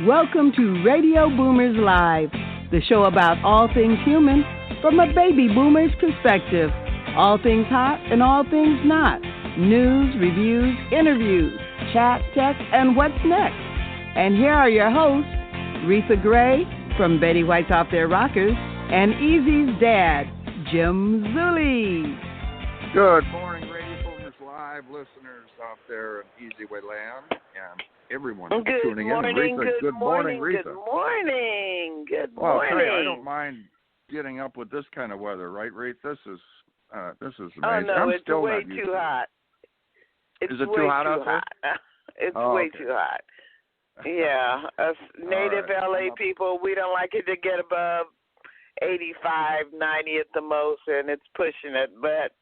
Welcome to Radio Boomers Live, the show about all things human from a baby boomer's perspective. All things hot and all things not. News, reviews, interviews, chat, tech, and what's next. And here are your hosts, Reatha Gray from Betty White's Off Their Rockers and Easy's dad, Jim Zuley. Good morning, Radio Boomers Live listeners out there in Easy Way Land and everyone tuning in. Reatha, good morning, Reatha. Good morning. Good morning. Well, I'll tell you, I don't mind getting up with this kind of weather, right, Reatha? This is amazing. Oh, no, I'm it's still way not used too hot. It's Is it way too hot out there? It's Oh, way okay. too hot. Yeah, us native right. LA people, we don't like it to get above 85, 90 at the most, and it's pushing it. But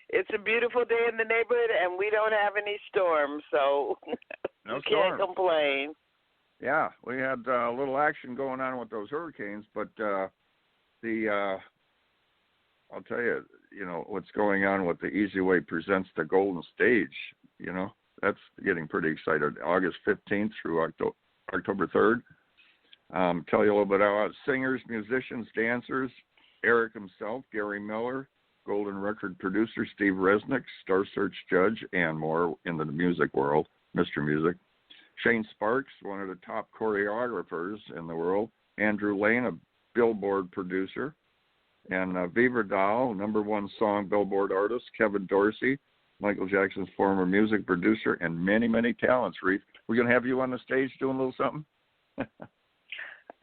it's a beautiful day in the neighborhood, and we don't have any storms, so No you can't storms. complain. Yeah, we had a little action going on with those hurricanes, but I'll tell you, what's going on with the Easy Way presents the Golden Stage, that's getting pretty excited. August 15th through October 3rd. Tell you a little bit about singers, musicians, dancers, Eric himself, Gary Miller, Golden Record producer Steve Resnick, Star Search judge, and more in the music world, Mr. Music. Shane Sparks, one of the top choreographers in the world. Andrew Lane, a Billboard producer. And Beaver Doll, #1 song Billboard artist. Kevin Dorsey, Michael Jackson's former music producer, and many, many talents, Reef. We're going to have you on the stage doing a little something?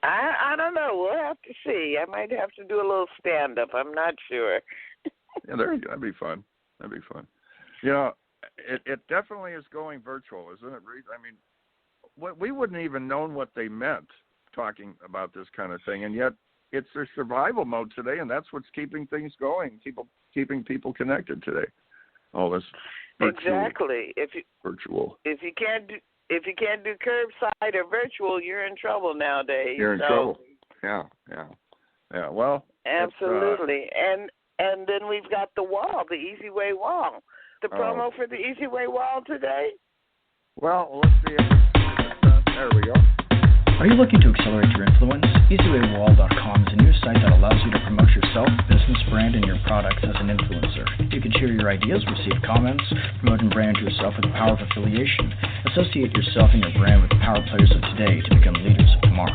I don't know. We'll have to see. I might have to do a little stand-up. I'm not sure. Yeah, there you go. That'd be fun. It definitely is going virtual, isn't it, Reef? I mean, we wouldn't even known what they meant talking about this kind of thing, and yet it's their survival mode today, and that's what's keeping things going, keeping people connected today. All this virtual, exactly. virtual. If you can't do curbside or virtual, you're in trouble nowadays. You're in trouble. Yeah. Well, absolutely. And then we've got the wall, the Easy Way wall. The promo for the Easy Way wall today. Well, let's see. There we go. Are you looking to accelerate your influence? EasyWayWall.com is a new site that allows you to promote yourself, business, brand, and your products as an influencer. You can share your ideas, receive comments, promote and brand yourself with the power of affiliation. Associate yourself and your brand with the power players of today to become leaders of tomorrow.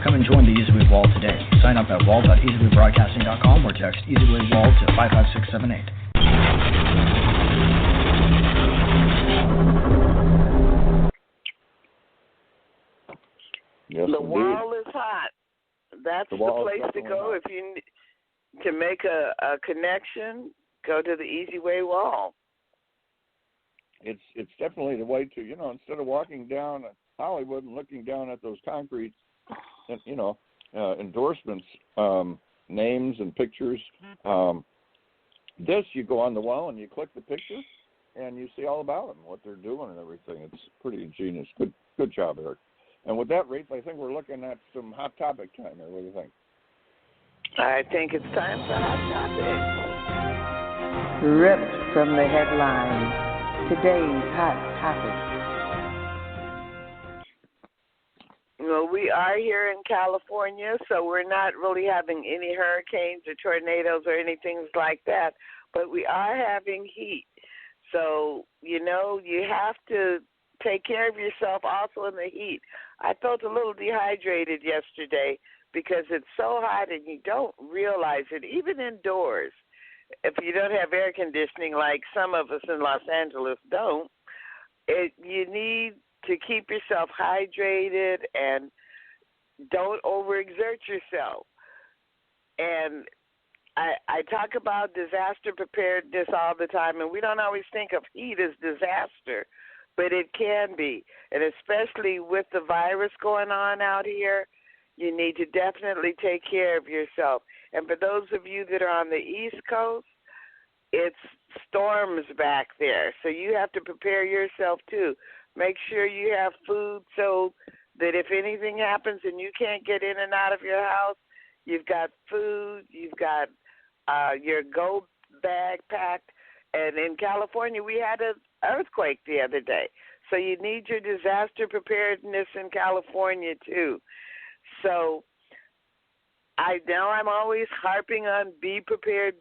Come and join the EasyWay Wall today. Sign up at wall.easywaybroadcasting.com or text EasyWayWall to 55678. Yes, the indeed. wall is hot. That's the place to go hot. if you need to make a connection. Go to the Easy Way wall. It's definitely the way to, instead of walking down Hollywood and looking down at those concrete, endorsements, names and pictures. This, you go on the wall and you click the picture, and you see all about them, what they're doing and everything. It's pretty ingenious. Good job, Eric. And with that, Reef, I think we're looking at some hot topic time here. What do you think? I think it's time for Hot Topic. Ripped from the headlines. Today's hot topic. Well, we are here in California, so we're not really having any hurricanes or tornadoes or anything like that, but we are having heat. So, you have to take care of yourself also in the heat. I felt a little dehydrated yesterday because it's so hot and you don't realize it, even indoors. If you don't have air conditioning like some of us in Los Angeles don't, you need to keep yourself hydrated and don't overexert yourself. And I talk about disaster preparedness all the time, and we don't always think of heat as disaster, but it can be. And especially with the virus going on out here, you need to definitely take care of yourself. And for those of you that are on the East Coast, it's storms back there, so you have to prepare yourself too. Make sure you have food so that if anything happens and you can't get in and out of your house, you've got food, you've got your go bag packed. And in California, we had an earthquake the other day. So you need your disaster preparedness in California, too. So I know I'm always harping on be prepared,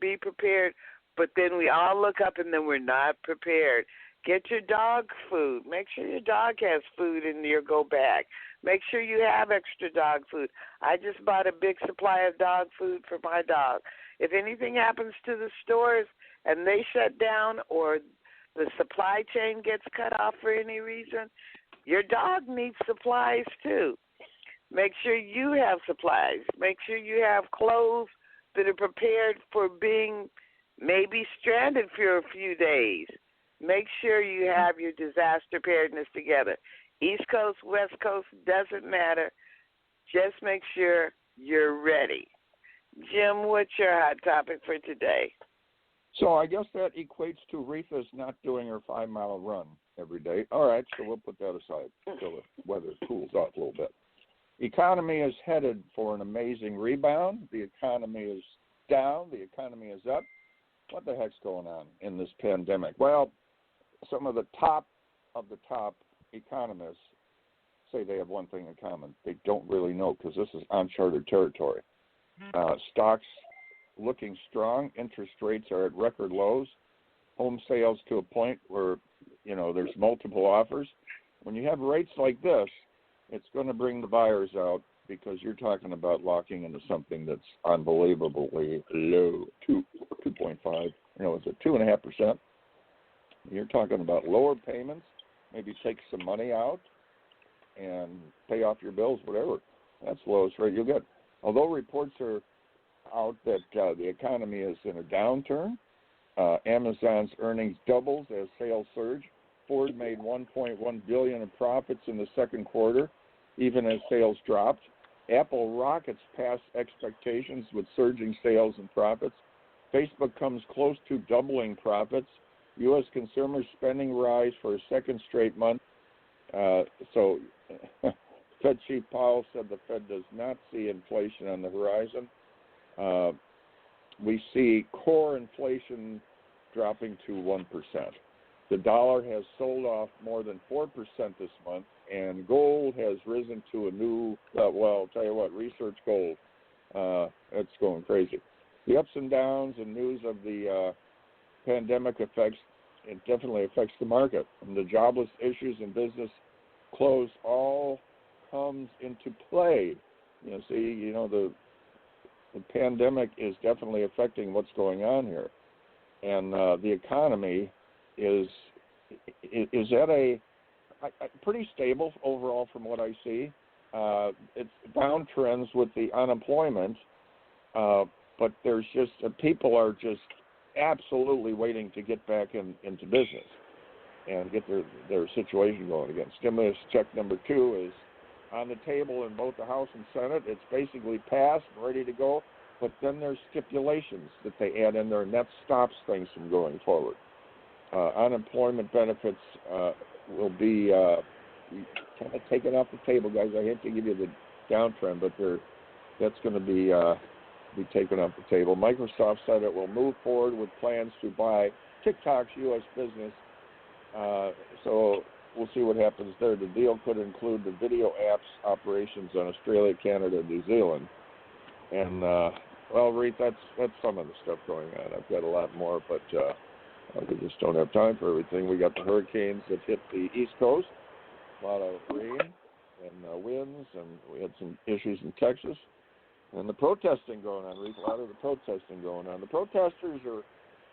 but then we all look up and then we're not prepared. Get your dog food. Make sure your dog has food in your go bag. Make sure you have extra dog food. I just bought a big supply of dog food for my dog. If anything happens to the stores and they shut down or the supply chain gets cut off for any reason, your dog needs supplies too. Make sure you have supplies. Make sure you have clothes that are prepared for being maybe stranded for a few days. Make sure you have your disaster preparedness together. East Coast, West Coast, doesn't matter. Just make sure you're ready. Jim, what's your hot topic for today? So I guess that equates to Reatha's not doing her 5-mile run every day. All right, so we'll put that aside until the weather cools off a little bit. Economy is headed for an amazing rebound. The economy is down. The economy is up. What the heck's going on in this pandemic? Well, some of the top economists say they have one thing in common. They don't really know because this is uncharted territory. Stocks looking strong. Interest rates are at record lows. Home sales to a point where, there's multiple offers. When you have rates like this, it's going to bring the buyers out because you're talking about locking into something that's unbelievably low, 2.5, it's at 2.5%. You're talking about lower payments, maybe take some money out and pay off your bills, whatever. That's the lowest rate you'll get. Although reports are out that the economy is in a downturn, Amazon's earnings doubles as sales surge. Ford made $1.1 billion in profits in the second quarter, even as sales dropped. Apple rockets past expectations with surging sales and profits. Facebook comes close to doubling profits. U.S. consumer spending rise for a second straight month. So Fed Chief Powell said the Fed does not see inflation on the horizon. We see core inflation dropping to 1%. The dollar has sold off more than 4% this month, and gold has risen to a new, I'll tell you what, research gold. It's going crazy. The ups and downs and news of the pandemic it definitely affects the market. And the jobless issues and business close all comes into play. The pandemic is definitely affecting what's going on here. And the economy is at a pretty stable overall from what I see. It's downtrends with the unemployment, but there's just people are just absolutely waiting to get back into business and get their situation going again. Stimulus check number 2 is on the table in both the House and Senate. It's basically passed, ready to go, but then there's stipulations that they add in there, and that stops things from going forward. Unemployment benefits will be kind of taken off the table, guys. I hate to give you the downtrend, but that's going to be taken off the table. Microsoft said it will move forward with plans to buy TikTok's U.S. business. So we'll see what happens there. The deal could include the video apps operations on Australia, Canada, and New Zealand. And, Reed, that's some of the stuff going on. I've got a lot more, but we just don't have time for everything. We got the hurricanes that hit the East Coast, a lot of rain and winds, and we had some issues in Texas. And the protesting going on, Reed, a lot of the protesting going on. The protesters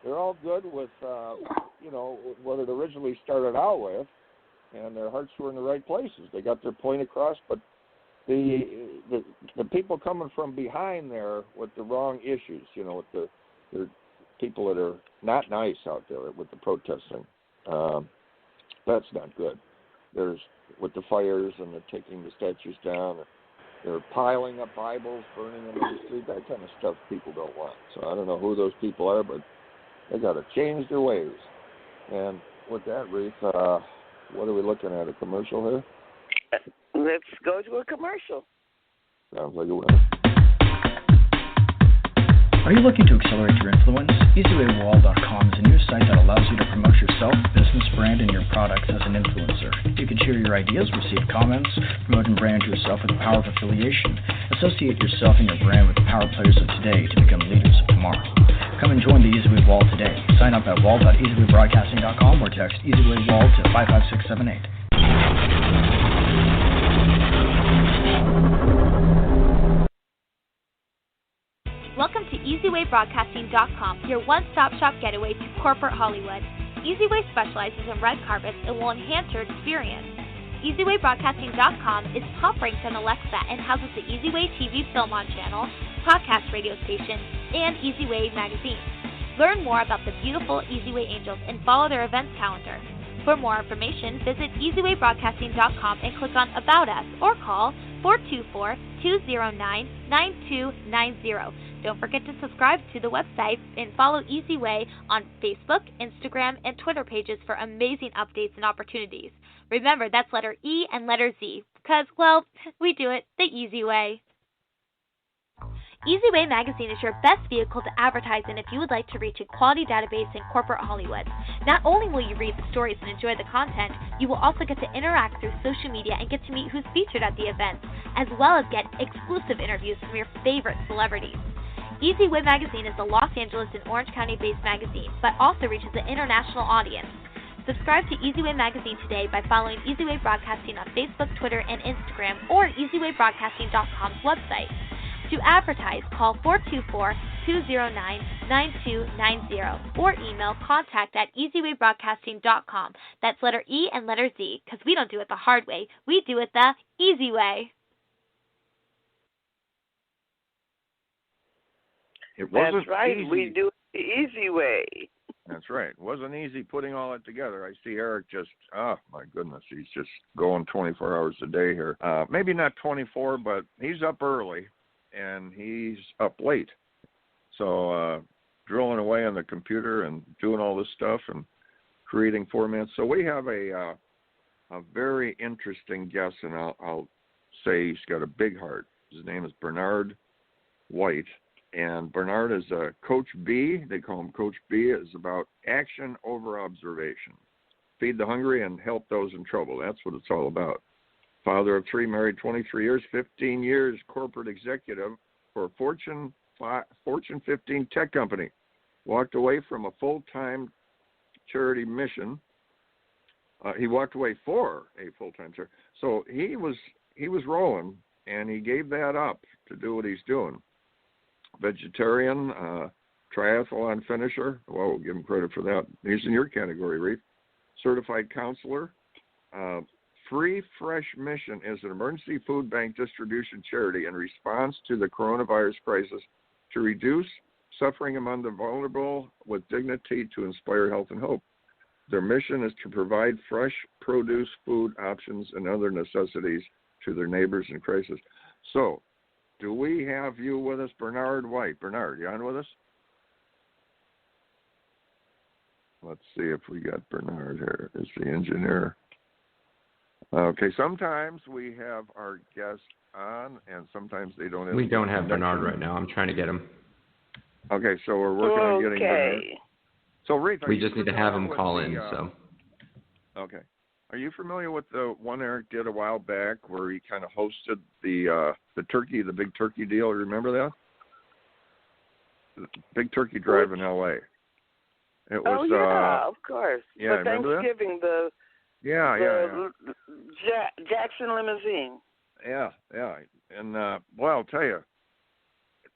they're all good with, what it originally started out with, and their hearts were in the right places. They got their point across, but the people coming from behind there with the wrong issues, with the people that are not nice out there with the protesting, that's not good. There's with the fires and the taking the statues down, they're piling up Bibles, burning them in the street, that kind of stuff people don't want. So I don't know who those people are, but they got to change their ways. And with that, Reese, what are we looking at, a commercial here? Let's go to a commercial. Sounds like a winner. Are you looking to accelerate your influence? EasyWayWall.com is a new site that allows you to promote yourself, business, brand, and your products as an influencer. You can share your ideas, receive comments, promote and brand yourself with the power of affiliation. Associate yourself and your brand with the power players of today to become leaders of tomorrow. Come and join the EasyWay Wall today. Sign up at wall.easywaybroadcasting.com or text EasyWayWall to 55678. Welcome to EasyWayBroadcasting.com, your one-stop shop getaway to corporate Hollywood. EasyWay specializes in red carpets and will enhance your experience. EasyWayBroadcasting.com is top-ranked on Alexa and houses the EasyWay TV Film On channel, podcast radio station, and EasyWay magazine. Learn more about the beautiful EasyWay Angels and follow their events calendar. For more information, visit EasyWayBroadcasting.com and click on About Us or call 424-209-9290. Don't forget to subscribe to the website and follow EasyWay on Facebook, Instagram, and Twitter pages for amazing updates and opportunities. Remember, that's letter E and letter Z, because, well, we do it the easy way. EasyWay Magazine is your best vehicle to advertise in if you would like to reach a quality database in corporate Hollywood. Not only will you read the stories and enjoy the content, you will also get to interact through social media and get to meet who's featured at the events, as well as get exclusive interviews from your favorite celebrities. EasyWay Magazine is a Los Angeles and Orange County-based magazine, but also reaches an international audience. Subscribe to EasyWay Magazine today by following EasyWay Broadcasting on Facebook, Twitter, and Instagram, or EasyWayBroadcasting.com's website. To advertise, call 424-209-9290 or email contact@EasyWayBroadcasting.com. That's letter E and letter Z, because we don't do it the hard way. We do it the easy way. It wasn't That's right. easy. We do it the easy way. That's right. It wasn't easy putting all that together. I see Eric just, oh, my goodness, he's just going 24 hours a day here. Maybe not 24, but he's up early. And he's up late. So drilling away on the computer and doing all this stuff and creating formats. So we have a very interesting guest, and I'll say he's got a big heart. His name is Bernard White. And Bernard is a Coach B. They call him Coach B. It's about action over observation. Feed the hungry and help those in trouble. That's what it's all about. Father of three, married 23 years, 15 years corporate executive for a Fortune 15 tech company. Walked away from a full-time charity mission. He walked away for a full-time charity. So he was rolling, and he gave that up to do what he's doing. Vegetarian, triathlon finisher. Well, we'll give him credit for that. He's in your category, Reatha. Certified counselor. Free Fresh Mission is an emergency food bank distribution charity in response to the coronavirus crisis to reduce suffering among the vulnerable with dignity to inspire health and hope. Their mission is to provide fresh produce, food options, and other necessities to their neighbors in crisis. So, do we have you with us, Bernard White? Bernard, you on with us? Let's see if we got Bernard here. Is the engineer? Okay, sometimes we have our guests on, and sometimes they don't have. We don't have Bernard right now. I'm trying to get him. Okay, so we're working on getting Bernard. So, Reatha, we just need to have him call in. So. Okay. Are you familiar with the one Eric did a while back where he kind of hosted the big turkey deal? Remember that? The big turkey drive in L.A. It was. Of course. Yeah, for Thanksgiving, the Jackson limousine. Yeah, and well, I'll tell you,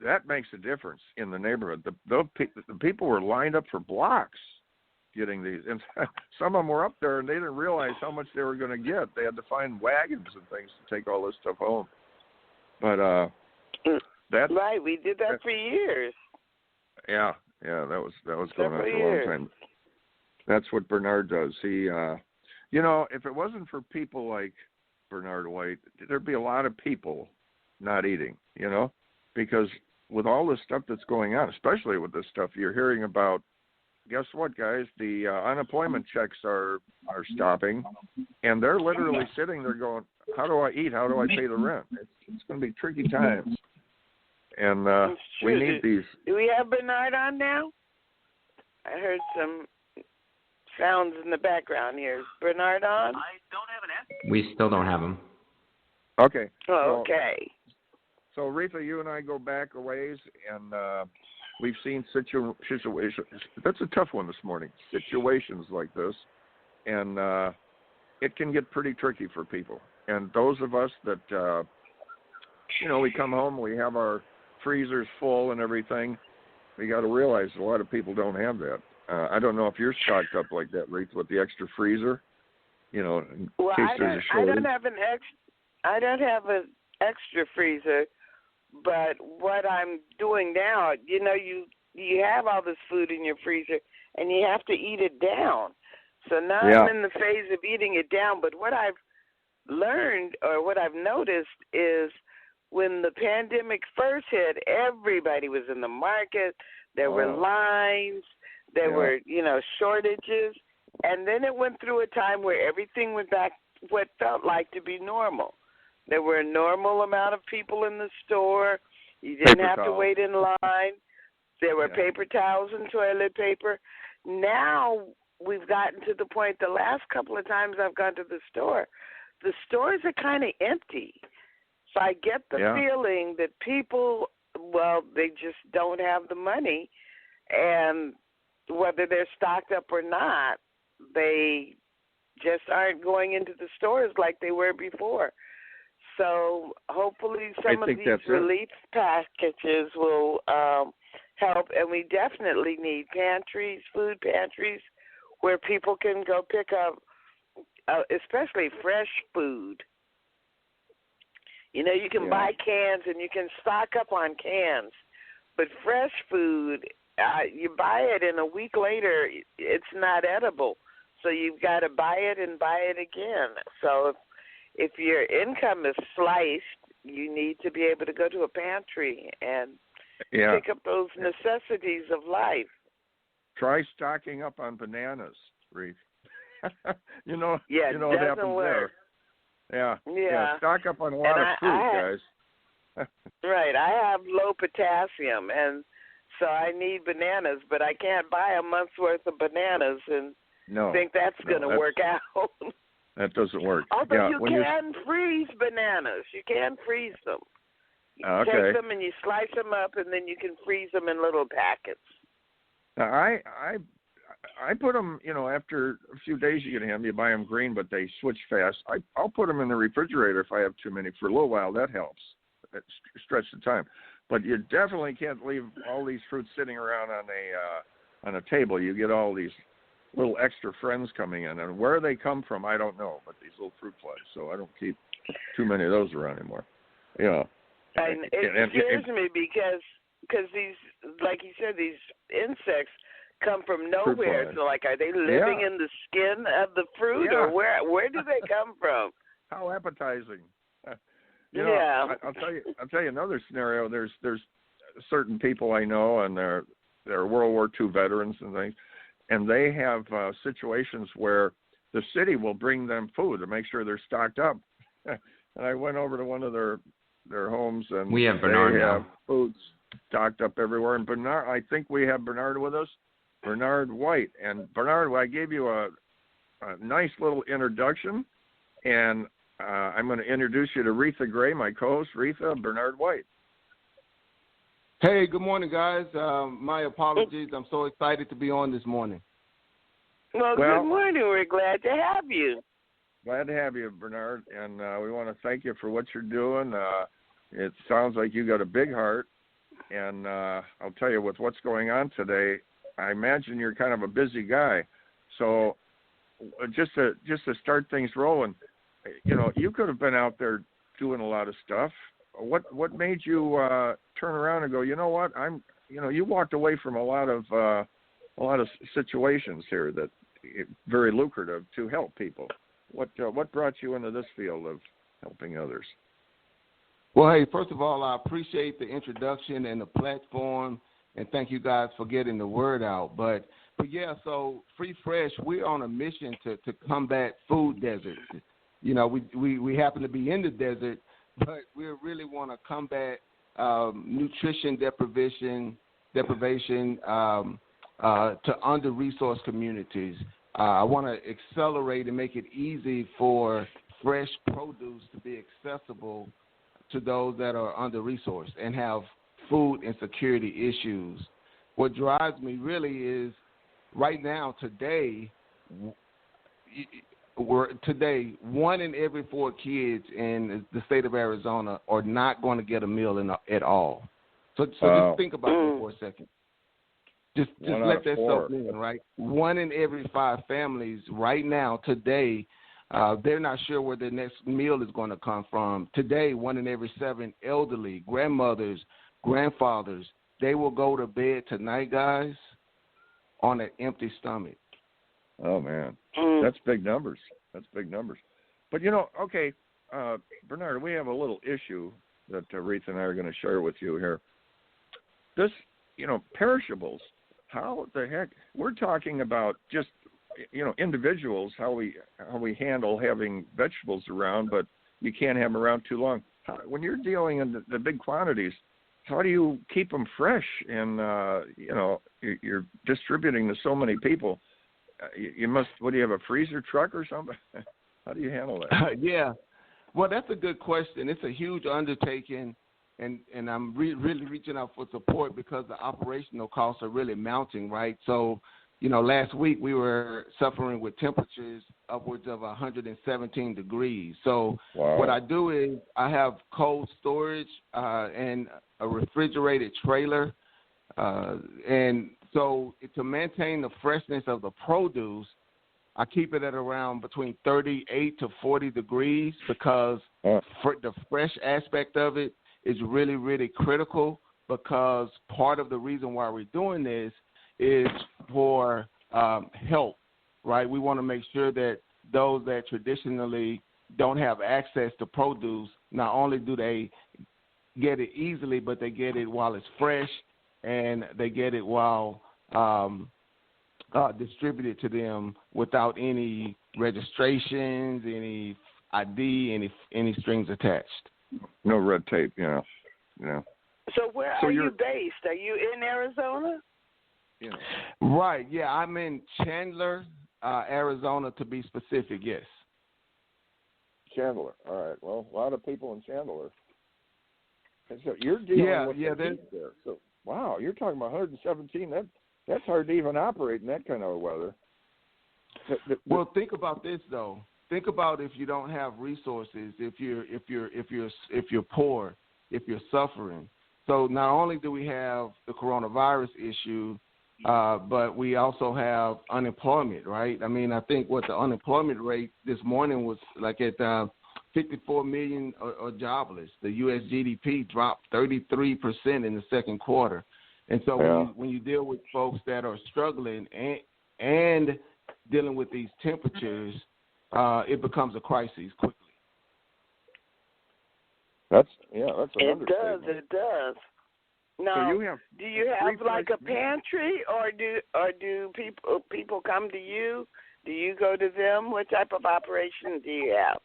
that makes a difference in the neighborhood. The people were lined up for blocks getting these, and some of them were up there, and they didn't realize how much they were going to get. They had to find wagons and things to take all this stuff home. But that's right. We did that for years. Yeah, that was going on for a long time. That's what Bernard does. He. If it wasn't for people like Bernard White, there'd be a lot of people not eating, because with all this stuff that's going on, especially with this stuff you're hearing about, guess what, guys? The unemployment checks are stopping, and they're literally sitting there going, how do I eat? How do I pay the rent? It's going to be tricky times. And we need these. Do we have Bernard on now? I heard some sounds in the background here. Is Bernard on? I don't have an answer. We still don't have him. Okay. Oh, okay. So, Reatha, you and I go back a ways, and we've seen situations. That's a tough one this morning. Situations like this, and it can get pretty tricky for people. And those of us that, we come home, we have our freezers full and everything. We got to realize a lot of people don't have that. I don't know if you're stocked up like that, Reatha, with the extra freezer. In case there's a shortage. I don't have an extra freezer, but what I'm doing now, you have all this food in your freezer, and you have to eat it down. So now I'm in the phase of eating it down. But what I've learned or what I've noticed is when the pandemic first hit, everybody was in the market. There were lines. There were, shortages. And then it went through a time where everything went back what felt like to be normal. There were a normal amount of people in the store. You didn't have to wait in line. There were paper towels and toilet paper. Now we've gotten to the point, the last couple of times I've gone to the stores are kind of empty. So I get the feeling that people, they just don't have the money. And whether they're stocked up or not, they just aren't going into the stores like they were before. So hopefully some of these relief packages will help. And we definitely need food pantries, where people can go pick up, especially fresh food. You can buy cans and you can stock up on cans. But fresh food, you buy it and a week later, it's not edible. So you've got to buy it and buy it again. So if your income is sliced, you need to be able to go to a pantry and pick up those necessities of life. Try stocking up on bananas, Reatha. What doesn't happens work. there. Yeah. Stock up on a lot of fruit, guys. Right. I have low potassium, and so I need bananas, but I can't buy a month's worth of bananas and think that's going to work out. That doesn't work. Although you can freeze bananas. You can freeze them. You take them and you slice them up, and then you can freeze them in little packets. Now, I put them, after a few days you get them, you buy them green, but they switch fast. I'll put them in the refrigerator if I have too many for a little while. That helps. That stretch the time. But you definitely can't leave all these fruits sitting around on a table. You get all these little extra friends coming in, and where they come from, I don't know. But these little fruit flies, so I don't keep too many of those around anymore. And it scares me because these, like you said, these insects come from nowhere. So, are they living in the skin of the fruit, or where do they come from? How appetizing! I'll tell you another scenario. There's certain people I know, and they're World War II veterans and things, and they have situations where the city will bring them food to make sure they're stocked up. And I went over to one of their homes, and we have Bernard they have now. Food stocked up everywhere. And Bernard, I think we have Bernard with us, Bernard White. And Bernard, I gave you a nice little introduction, and I'm going to introduce you to Reatha Gray, my co-host. Reatha, Bernard White. Hey, good morning, guys. My apologies. I'm so excited to be on this morning. Well, good morning. We're glad to have you. Glad to have you, Bernard, and we want to thank you for what you're doing. It sounds like you got a big heart, and I'll tell you, with what's going on today, I imagine you're kind of a busy guy. So just to start things rolling, you could have been out there doing a lot of stuff. What made you turn around and go, you know what, you walked away from a lot of situations here that very lucrative to help people. What brought you into this field of helping others? Well, hey, first of all, I appreciate the introduction and the platform, and thank you guys for getting the word out. But yeah, so Free Fresh, we're on a mission to combat food deserts. We happen to be in the desert, but we really want to combat nutrition deprivation to under-resourced communities. I want to accelerate and make it easy for fresh produce to be accessible to those that are under-resourced and have food insecurity issues. What drives me really is right now, today, 1 in every 4 kids in the state of Arizona are not going to get a meal at all. So just think about that for a second. Just let that soak in, right? 1 in every 5 families right now, today, they're not sure where their next meal is going to come from. Today, 1 in every 7 elderly, grandmothers, grandfathers, they will go to bed tonight, guys, on an empty stomach. Oh, man. That's big numbers. But, okay, Bernard, we have a little issue that Reatha and I are going to share with you here. This, perishables, how the heck, we're talking about just, individuals, how we handle having vegetables around, but you can't have them around too long. When you're dealing in the big quantities, how do you keep them fresh? And, you're distributing to so many people. You must, do you have a freezer truck or something? How do you handle that? Yeah. Well, that's a good question. It's a huge undertaking, and I'm really reaching out for support because the operational costs are really mounting, right? So, last week we were suffering with temperatures upwards of 117 degrees. So What I do is I have cold storage and a refrigerated trailer. And so to maintain the freshness of the produce, I keep it at around between 38 to 40 degrees because for the fresh aspect of it is really, really critical, because part of the reason why we're doing this is for health, right? We want to make sure that those that traditionally don't have access to produce, not only do they get it easily, but they get it while it's fresh, and they get it while distributed to them without any registrations, any ID, any strings attached. No red tape, yeah. So where are you based? Are you in Arizona? Yeah. Right, yeah, I'm in Chandler, Arizona, to be specific, yes. Chandler, all right. Well, a lot of people in Chandler. So you're dealing with the heat there. So, wow, you're talking about 117. That's hard to even operate in that kind of weather. Well, think about this though. Think about if you don't have resources, if you're poor, if you're suffering. So not only do we have the coronavirus issue, but we also have unemployment, right? I mean, I think what the unemployment rate this morning was like at 54 million are jobless. The U.S. GDP dropped 33% in the second quarter. And so when you deal with folks that are struggling and dealing with these temperatures, it becomes a crisis quickly. That's an understatement. It does. Now, so do you have like a pantry, or do people come to you? Do you go to them? What type of operation do you have?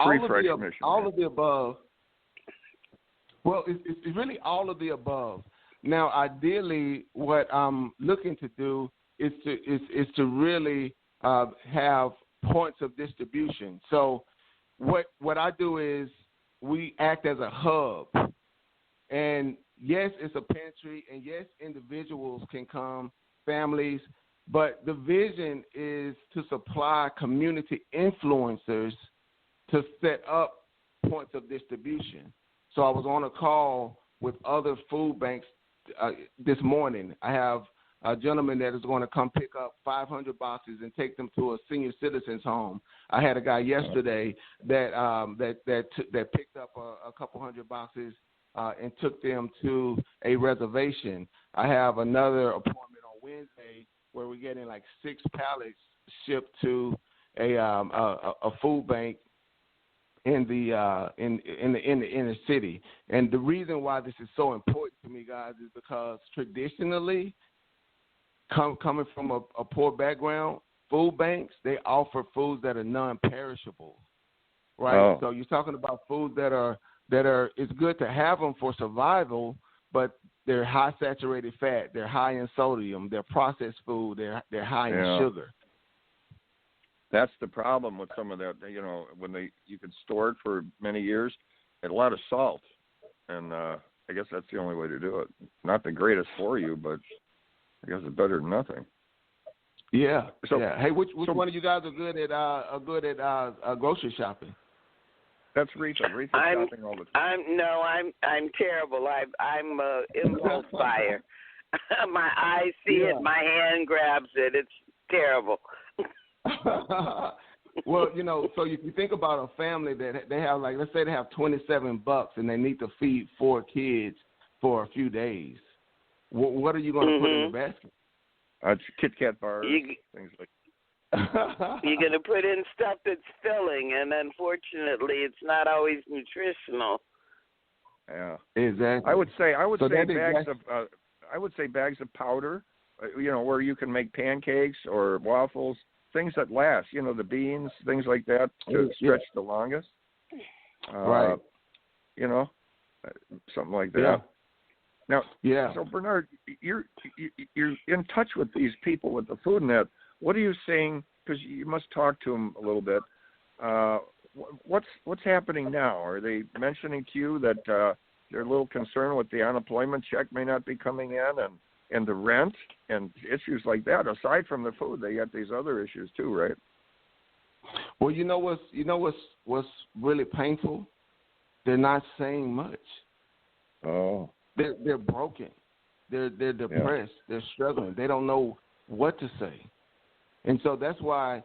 All of the above. Well, it's really all of the above. Now, ideally, what I'm looking to do is to really have points of distribution. So, what I do is we act as a hub, and yes, it's a pantry, and yes, individuals can come, families, but the vision is to supply community influencers to set up points of distribution. So I was on a call with other food banks this morning. I have a gentleman that is going to come pick up 500 boxes and take them to a senior citizen's home. I had a guy yesterday that picked up a couple hundred boxes and took them to a reservation. I have another appointment on Wednesday where we're getting like 6 pallets shipped to a food bank in the inner city. And the reason why this is so important to me, guys, is because traditionally, coming from a poor background, food banks, they offer foods that are non-perishable, right? So you're talking about foods that are it's good to have them for survival, but they're high saturated fat, they're high in sodium, they're processed food, they're high in sugar. That's the problem with some of that. When you can store it for many years, and a lot of salt, and I guess that's the only way to do it. Not the greatest for you, but I guess it's better than nothing. Yeah. Hey, which one of you guys are good at grocery shopping? That's Reatha. Reatha's shopping all the time. I'm terrible. I'm an impulse buyer. My eyes see it, my hand grabs it. It's terrible. Well, so if you think about a family that they have, like, let's say they have $27 and they need to feed 4 kids for a few days, what are you going to put in the basket? Kit Kat bars, things like that. You're going to put in stuff that's filling, and unfortunately, it's not always nutritional. Yeah, exactly. I would say bags of powder, where you can make pancakes or waffles. Things that last, the beans, things like that, to stretch the longest. Right. Something like that. Yeah. Now, so Bernard, you're in touch with these people with the Food Net. What are you saying? Because you must talk to them a little bit. What's happening now? Are they mentioning to you that they're a little concerned with the unemployment check may not be coming in, and the rent and issues like that? Aside from the food, they got these other issues too, right? Well, what's really painful? They're not saying much. Oh. They're broken. They're depressed. They're struggling. They don't know what to say. And so that's why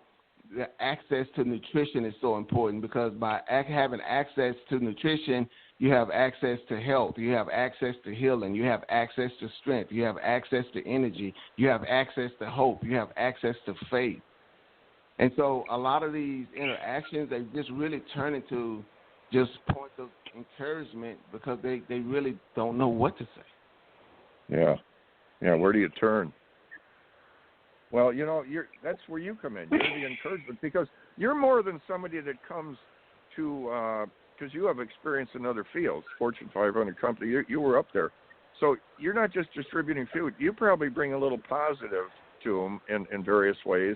the access to nutrition is so important, because by having access to nutrition, you have access to health, you have access to healing, you have access to strength, you have access to energy, you have access to hope, you have access to faith. And so a lot of these interactions, they just really turn into just points of encouragement, because they really don't know what to say. Yeah, where do you turn? Well, that's where you come in. You're the encouragement, because you're more than somebody that comes to because you have experience in other fields, Fortune 500 company. You were up there. So you're not just distributing food. You probably bring a little positive to them in various ways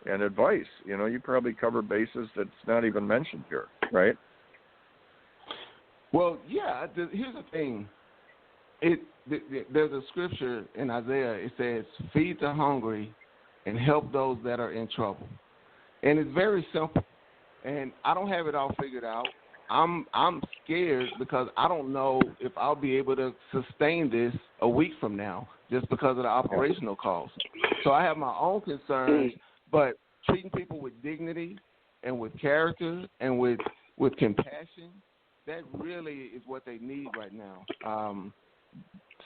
and advice. You probably cover bases that's not even mentioned here, right? Well, yeah. Here's the thing. There's a scripture in Isaiah. It says, feed the hungry and help those that are in trouble. And it's very simple. And I don't have it all figured out. I'm scared because I don't know if I'll be able to sustain this a week from now, just because of the operational costs. So I have my own concerns, but treating people with dignity and with character and with compassion, that really is what they need right now.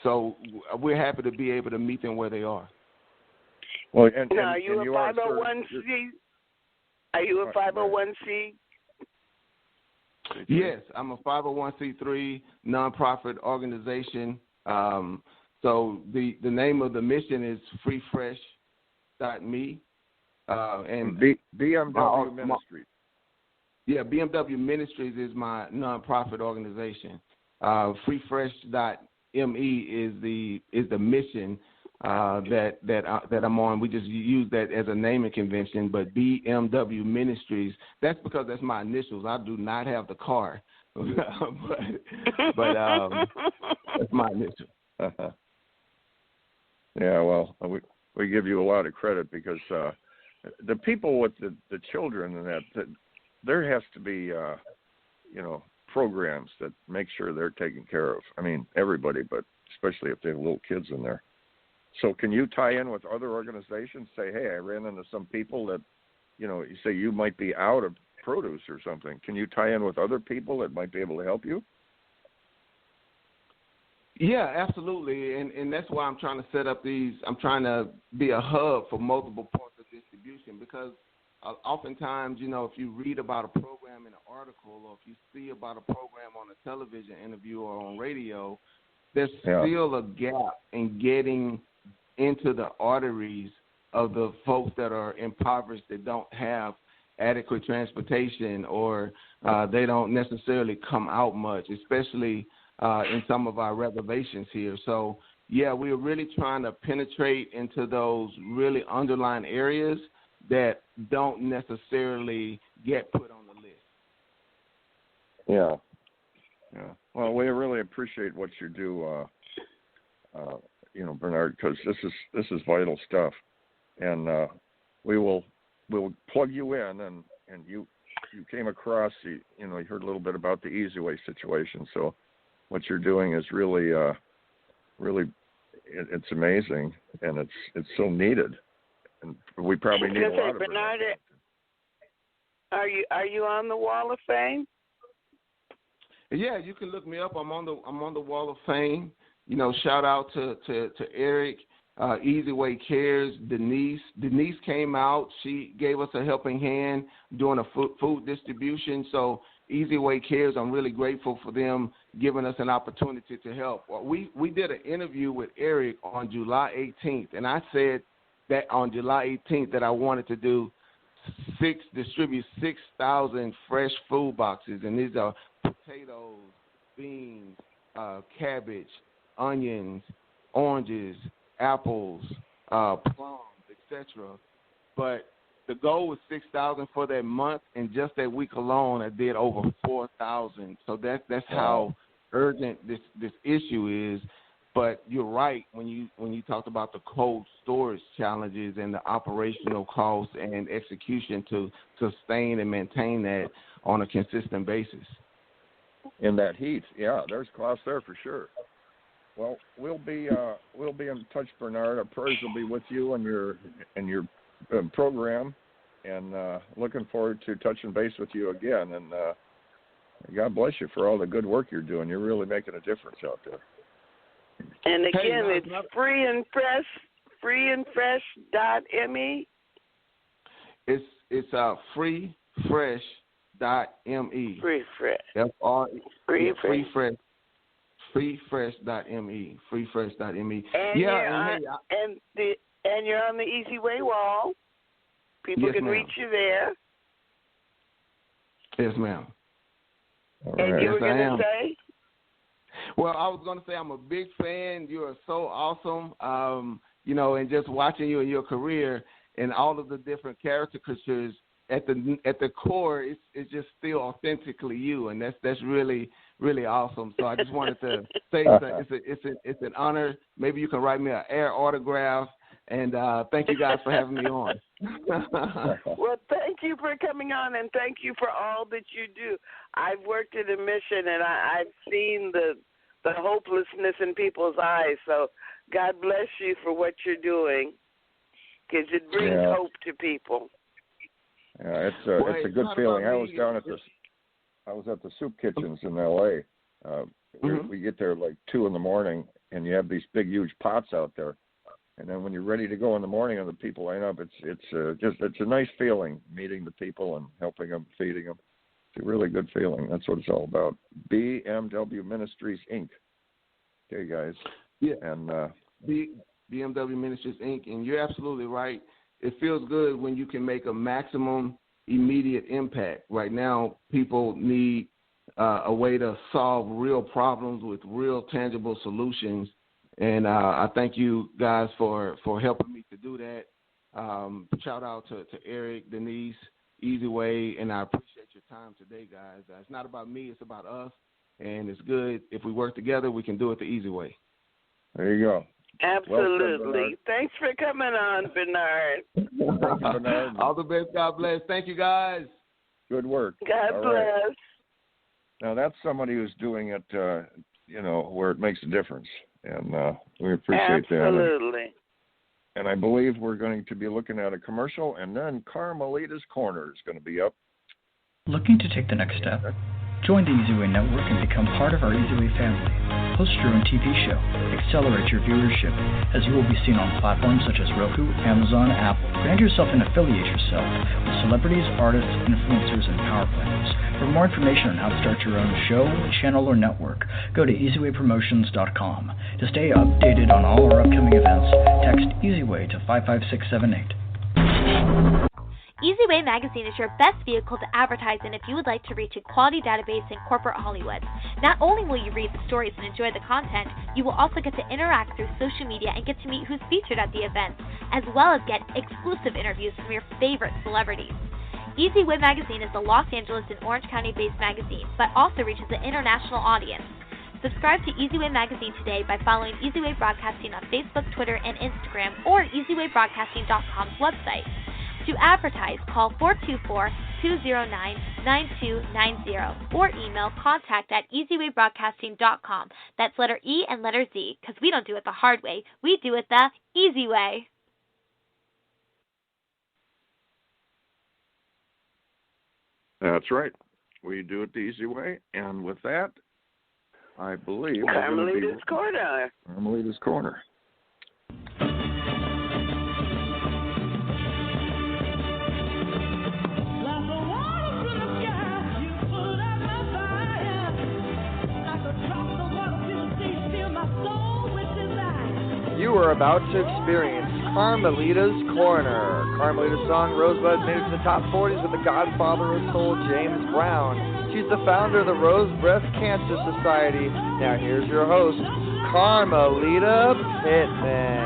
So we're happy to be able to meet them where they are. Well, are you a 501c? Are you a 501c? Yes, I'm a 501c3 nonprofit organization. So the name of the mission is freefresh.me. And BMW Ministries. Yeah, BMW Ministries is my nonprofit organization. Freefresh.me is the mission that I'm on. We just use that as a naming convention, but BMW Ministries, that's because that's my initials. I do not have the car, but that's my initials. Yeah, well, we give you a lot of credit, because the people with the children and that there has to be programs that make sure they're taken care of. I mean, everybody, but especially if they have little kids in there. So can you tie in with other organizations? Say, hey, I ran into some people that, you say you might be out of produce or something. Can you tie in with other people that might be able to help you? Yeah, absolutely. And that's why I'm trying to set up I'm trying to be a hub for multiple points of distribution, because oftentimes, if you read about a program in an article, or if you see about a program on a television interview or on radio, there's still a gap in getting into the arteries of the folks that are impoverished, that don't have adequate transportation, or they don't necessarily come out much, especially in some of our reservations here. So, yeah, we're really trying to penetrate into those really underlying areas that don't necessarily get put on the list. Yeah. Well, we really appreciate what you do, Bernard, because this is vital stuff, and we'll plug you in, and you came across you heard a little bit about the Easy Way situation. So what you're doing is really it's amazing, and it's so needed, and we probably need a lot of Bernard, are you on the Wall of Fame? Yeah, you can look me up. I'm on the Wall of Fame. Shout out to Eric, Easy Way Cares, Denise. Denise came out. She gave us a helping hand doing a food distribution. So Easy Way Cares, I'm really grateful for them giving us an opportunity to help. We did an interview with Eric on July 18th, and I said that on July 18th that I wanted to distribute 6,000 fresh food boxes, and these are potatoes, beans, cabbage, onions, oranges, apples, plums, etc. But the goal was 6,000 for that month, and just that week alone, I did over 4,000. So that's how urgent this issue is. But you're right when you talked about the cold storage challenges and the operational costs and execution to sustain and maintain that on a consistent basis. In that heat, yeah, there's costs there for sure. Well, we'll be in touch, Bernard. Our prayers will be with you and your program, and looking forward to touching base with you again. And God bless you for all the good work you're doing. You're really making a difference out there. And again, it's freeandfresh.me. It's freefresh.me. Free Fresh. Freefresh. Freefresh.me. Freefresh.me. And you're on the Easy Way wall. People can reach you there. Yes, ma'am. And you were going to say? Well, I was going to say I'm a big fan. You are so awesome, and just watching you and your career and all of the different caricatures at the core, it's just still authentically you, and that's really, really awesome. So I just wanted to say it's an honor. Maybe you can write me an air autograph, and thank you guys for having me on. Well, thank you for coming on, and thank you for all that you do. I've worked at a mission, and I've seen the hopelessness in people's eyes. So God bless you for what you're doing, because it brings hope to people. Yeah, it's a good feeling. I was at the soup kitchens in L.A. We get there like 2 a.m, and you have these big, huge pots out there. And then when you're ready to go in the morning and the people line up, it's a nice feeling, meeting the people and helping them, feeding them. It's a really good feeling. That's what it's all about. BMW Ministries, Inc. Okay, guys. Yeah. And BMW Ministries, Inc. And you're absolutely right. It feels good when you can make a maximum immediate impact. Right now, people need a way to solve real problems with real tangible solutions. And I thank you guys for helping me to do that. Shout out to Eric, Denise, Easy Way, and I appreciate your time today, guys. It's not about me, it's about us. And it's good. If we work together, we can do it the easy way. There you go. Absolutely. Thanks for coming on, Bernard. Thank you, Bernard. All the best. God bless. Thank you, guys. Good work. God bless. Right. Now, that's somebody who's doing it, where it makes a difference. And we appreciate that. Absolutely. And I believe we're going to be looking at a commercial, and then Carmelita's Corner is going to be up. Looking to take the next step? Join the Easy Way Network and become part of our Easy Way family. Host your own TV show. Accelerate your viewership, as you will be seen on platforms such as Roku, Amazon, Apple. Brand yourself and affiliate yourself with celebrities, artists, influencers, and power planners. For more information on how to start your own show, channel, or network, go to easywaypromotions.com. To stay updated on all our upcoming events, text EasyWay to 55678. Easy Way Magazine is your best vehicle to advertise in if you would like to reach a quality database in corporate Hollywood. Not only will you read the stories and enjoy the content, you will also get to interact through social media and get to meet who's featured at the event, as well as get exclusive interviews from your favorite celebrities. Easy Way Magazine is a Los Angeles and Orange County-based magazine, but also reaches an international audience. Subscribe to Easy Way Magazine today by following Easy Way Broadcasting on Facebook, Twitter, and Instagram, or EasyWayBroadcasting.com's website. To advertise, call 424-209-9290 or email contact@easywaybroadcasting.com. That's letter E and letter Z, because we don't do it the hard way. We do it the easy way. That's right. We do it the easy way. And with that, I believe Carmelita's Corner. Carmelita's Corner. You are about to experience Carmelita's Corner. Carmelita's song Rosebud made it to the top 40s with the godfather of soul, James Brown. She's the founder of the Rose Breast Cancer Society. Now here's your host, Carmelita Pittman.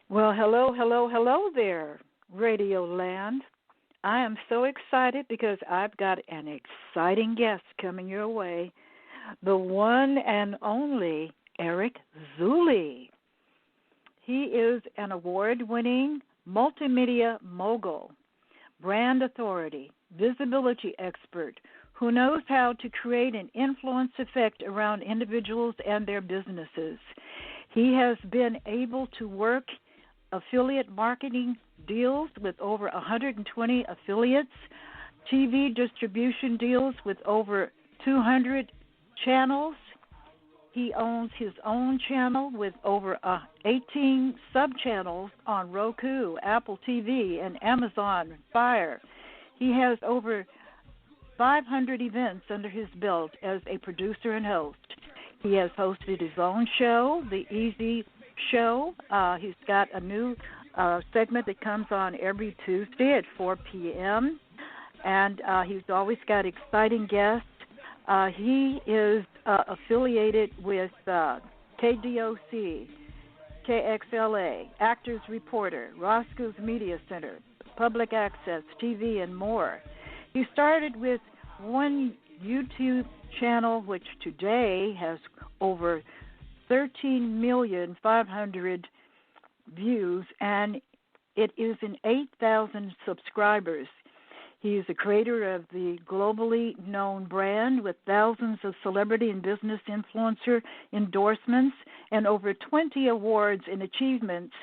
Well, hello there, Radio Land. I am so excited because I've got an exciting guest coming your way, the one and only Eric Zuley. He is an award-winning multimedia mogul, brand authority, visibility expert who knows how to create an influence effect around individuals and their businesses. He has been able to work affiliate marketing deals with over 120 affiliates, TV distribution deals with over 200 channels. He owns his own channel with over 18 sub-channels on Roku, Apple TV, and Amazon Fire. He has over 500 events under his belt as a producer and host. He has hosted his own show, The Easy Show. He's got a new segment that comes on every Tuesday at 4 p.m., and he's always got exciting guests. He is affiliated with KDOC, KXLA, Actors Reporter, Roscoe's Media Center, Public Access TV, and more. He started with one YouTube channel, which today has over 13,500,000 views, and it is in 8,000 subscribers. He is the creator of the globally known brand with thousands of celebrity and business influencer endorsements and over 20 awards and achievements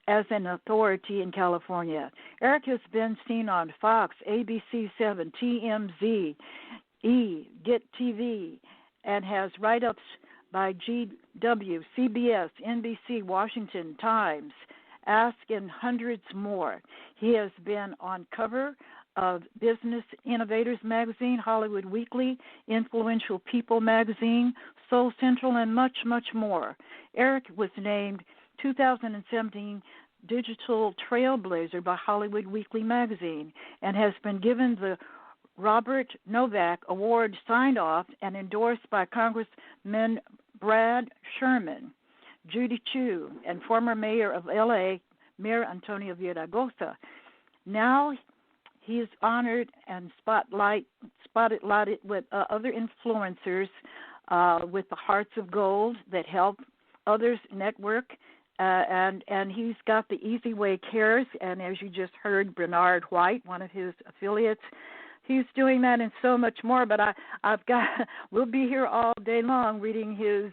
as an authority in California. Eric has been seen on Fox, ABC7, TMZ, Get TV, and has write-ups by GW, CBS, NBC, Washington Times, Ask, and hundreds more. He has been on cover of Business Innovators Magazine, Hollywood Weekly, Influential People Magazine, Soul Central, and much, much more. Eric was named 2017 Digital Trailblazer by Hollywood Weekly Magazine and has been given the Robert Novak Award signed off and endorsed by Congressman Brad Sherman, Judy Chu, and former mayor of L.A., Mayor Antonio Villaraigosa. Now he is honored and spotlighted with other influencers with the Hearts of Gold that help others network, and he's got the Easy Way Cares, and as you just heard, Bernard White, one of his affiliates, he's doing that and so much more. But we'll be here all day long reading his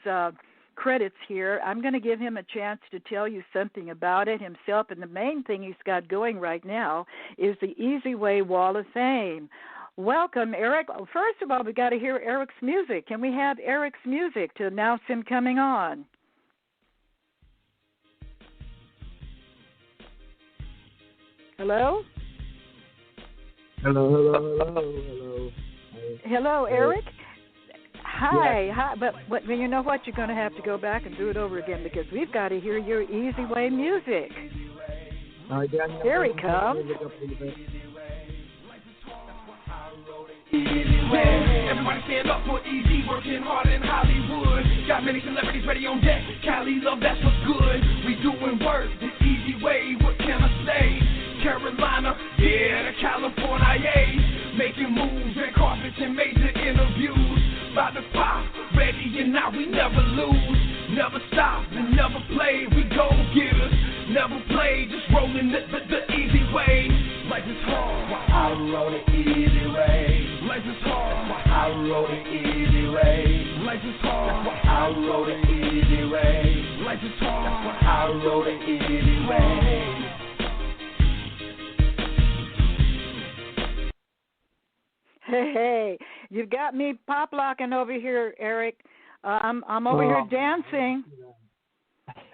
credits here. I'm going to give him a chance to tell you something about it himself, and the main thing he's got going right now is the Easy Way Wall of Fame. Welcome, Eric. First of all, we got to hear Eric's music. Can we have Eric's music to announce him coming on? Hello? Hello. Hello, Eric. Hi. But you know what? You're going to have to go back and do it over again because we've got to hear your Easy Way music. All right, Dan, here he comes. Easy way. Everybody stand up for Easy, working hard in Hollywood. Got many celebrities ready on deck. Cali love, that's what's good. We doing work the easy way. What can I say? Carolina, yeah, the California, making moves and carpets and major interviews. About to pop, ready and now we never lose. Never stop and never play. We go getters, never play. Just rolling the easy way. Life is hard, I roll the easy way. Life is hard, I roll the easy way. Life is hard, I roll the easy way. Life is hard, I roll the easy way. Hey, you've got me pop locking over here, Eric. I'm over here dancing.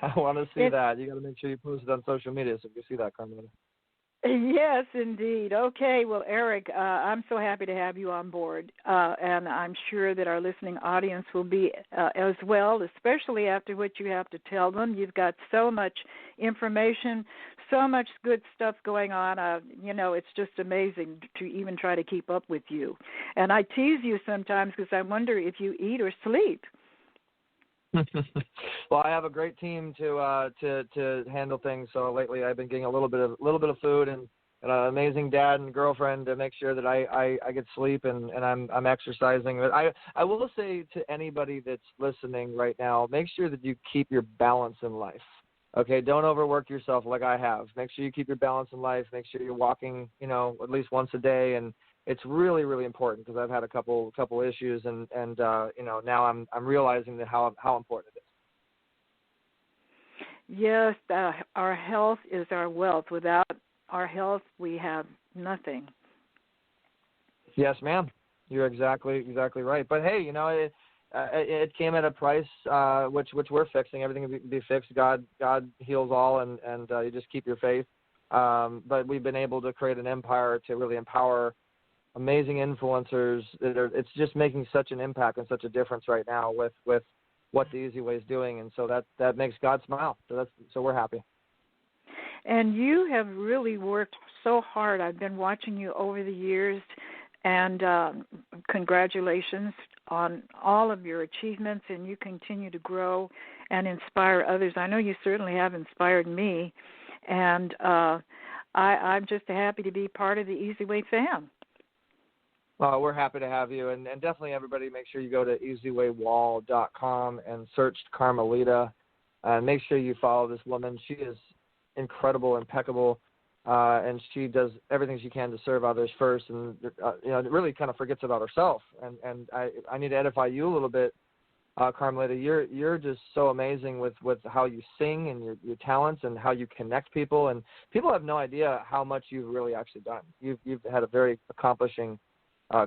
I want to see that. You got to make sure you post it on social media so we can see that, Carmelita. Yes, indeed. Okay, well, Eric, I'm so happy to have you on board, and I'm sure that our listening audience will be as well, especially after what you have to tell them. You've got so much information, so much good stuff going on. It's just amazing to even try to keep up with you. And I tease you sometimes because I wonder if you eat or sleep. Well, I have a great team to handle things. So lately, I've been getting a little bit of food and an amazing dad and girlfriend to make sure that I get sleep and I'm exercising. But I will say to anybody that's listening right now, make sure that you keep your balance in life. Okay, don't overwork yourself like I have. Make sure you keep your balance in life. Make sure you're walking, at least once a day. And it's really, really important because I've had a couple issues and now I'm realizing that how important it is. Yes, our health is our wealth. Without our health, we have nothing. Yes, ma'am. You're exactly right. But hey, it came at a price which we're fixing. Everything will be fixed. God heals all, and you just keep your faith. But we've been able to create an empire to really empower amazing influencers. It's just making such an impact and such a difference right now with what the Easy Way is doing, and so that makes God smile. So we're happy. And you have really worked so hard. I've been watching you over the years, and congratulations on all of your achievements, and you continue to grow and inspire others. I know you certainly have inspired me, and I'm just happy to be part of the Easy Way fam. We're happy to have you, and definitely everybody make sure you go to easywaywall.com and search Carmelita, and make sure you follow this woman. She is incredible, impeccable, and she does everything she can to serve others first, and really kind of forgets about herself. And I need to edify you a little bit, Carmelita. You're just so amazing with how you sing and your talents and how you connect people, and people have no idea how much you've really actually done. You've had a very accomplishing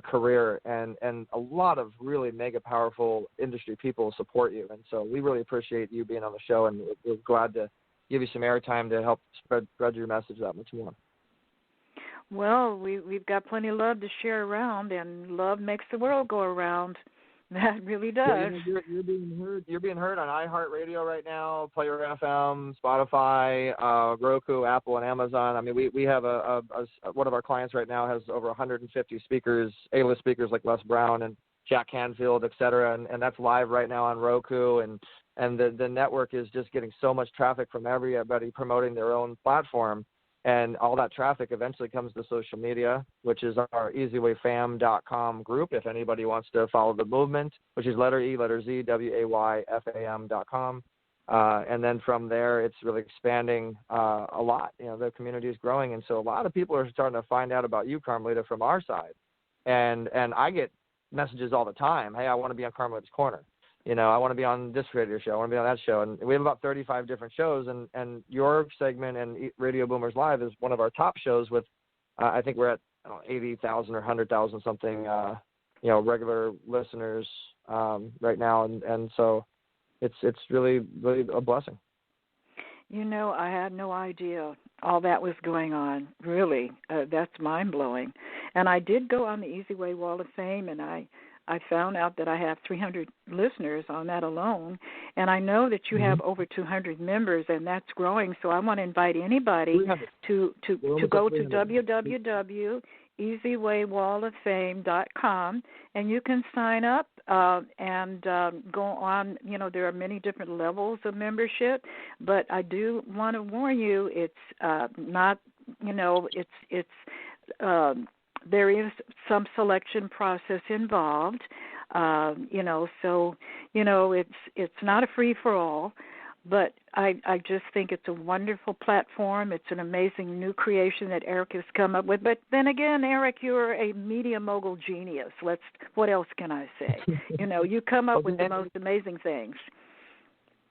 career, and a lot of really mega powerful industry people support you, and so we really appreciate you being on the show, and we're glad to give you some airtime to help spread your message that much more. Well, we've got plenty of love to share around, and love makes the world go around. That really does. Yeah, you're being heard. You're being heard on iHeartRadio right now, Player FM, Spotify, Roku, Apple, and Amazon. I mean, we have one of our clients right now has over 150 speakers, A-list speakers like Les Brown and Jack Canfield, et cetera, and that's live right now on Roku, and the network is just getting so much traffic from everybody promoting their own platform. And all that traffic eventually comes to social media, which is our easywayfam.com group. If anybody wants to follow the movement, which is letter E, letter Z, WAYFAM.com. And then from there, it's really expanding a lot. The community is growing. And so a lot of people are starting to find out about you, Carmelita, from our side. And I get messages all the time. Hey, I want to be on Carmelita's Corner. I want to be on this radio show. I want to be on that show. And we have about 35 different shows. And your segment and Radio Boomers Live is one of our top shows with, I think we're at 80,000 or 100,000 something, regular listeners right now. And so it's really, really a blessing. I had no idea all that was going on. Really, that's mind-blowing. And I did go on the Easy Way Wall of Fame, and I I found out that I have 300 listeners on that alone, and I know that you have over 200 members, and that's growing. So I want to invite anybody to go to www.easywaywalloffame.com, and you can sign up and go on. You know, there are many different levels of membership, but I do want to warn you, it's not. You know, it's there is some selection process involved, you know, so, you know, it's not a free-for-all, but I just think it's a wonderful platform. It's an amazing new creation that Eric has come up with. But then again, Eric, you're a media mogul genius. What else can I say? You know, you come up with the most amazing things.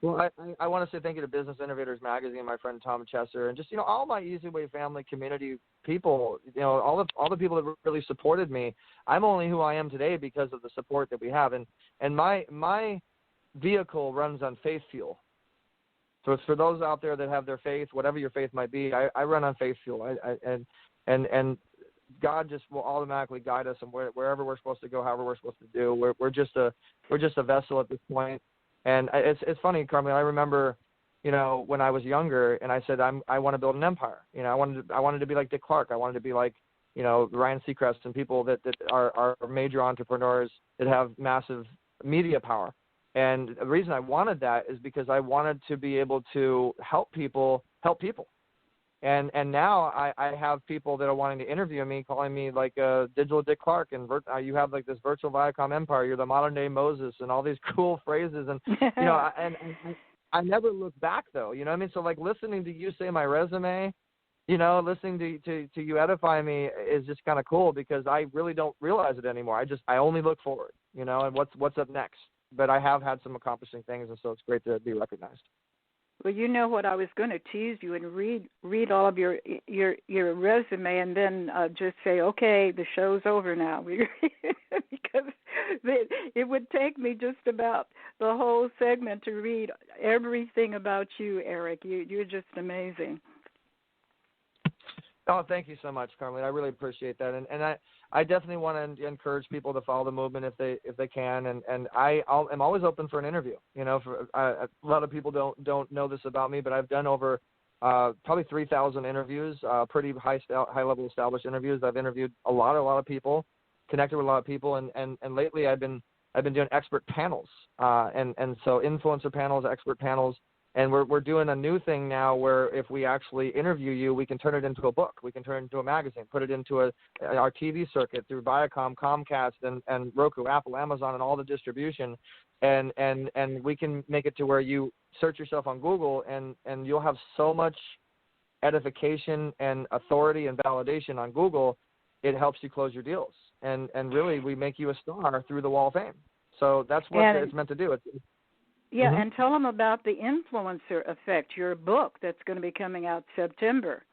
Well, I want to say thank you to Business Innovators Magazine, my friend Tom Chesser, and just, you know, all my Easy Way family community people, you know, all the people that really supported me. I'm only who I am today because of the support that we have. And my vehicle runs on faith fuel. So it's for those out there that have their faith, whatever your faith might be. I run on faith fuel. And God just will automatically guide us and wherever we're supposed to go, however we're supposed to do. We're just a vessel at this point. And it's funny, Carmelita. I remember, you know, when I was younger, and I said I want to build an empire. You know, I wanted to be like Dick Clark. I wanted to be like, you know, Ryan Seacrest and people that are major entrepreneurs that have massive media power. And the reason I wanted that is because I wanted to be able to help people. And now I have people that are wanting to interview me, calling me like digital Dick Clark, and you have like this virtual Viacom empire. You're the modern day Moses, and all these cool phrases. And you know, I never look back though. You know what I mean? So like listening to you say my resume, you know, listening to you edify me is just kind of cool because I really don't realize it anymore. I only look forward, you know, and what's up next. But I have had some accomplishing things, and so it's great to be recognized. Well, you know what, I was going to tease you and read all of your resume and then just say, okay, the show's over now, because it would take me just about the whole segment to read everything about you, Eric. You're just amazing. Oh, thank you so much, Carmelita. I really appreciate that, and I definitely want to encourage people to follow the movement if they can, and I'm always open for an interview. You know, a lot of people don't know this about me, but I've done over probably 3,000 interviews, pretty high level established interviews. I've interviewed a lot of people, connected with a lot of people, and lately I've been doing expert panels, and so influencer panels, expert panels. And we're doing a new thing now where if we actually interview you, we can turn it into a book. We can turn it into a magazine, put it into our TV circuit through Viacom, Comcast, and Roku, Apple, Amazon, and all the distribution. And we can make it to where you search yourself on Google and you'll have so much edification and authority and validation on Google, it helps you close your deals. And really, we make you a star through the Wall of Fame. So that's what it's meant to do. Yeah, and tell them about the Influencer Effect, your book that's going to be coming out September.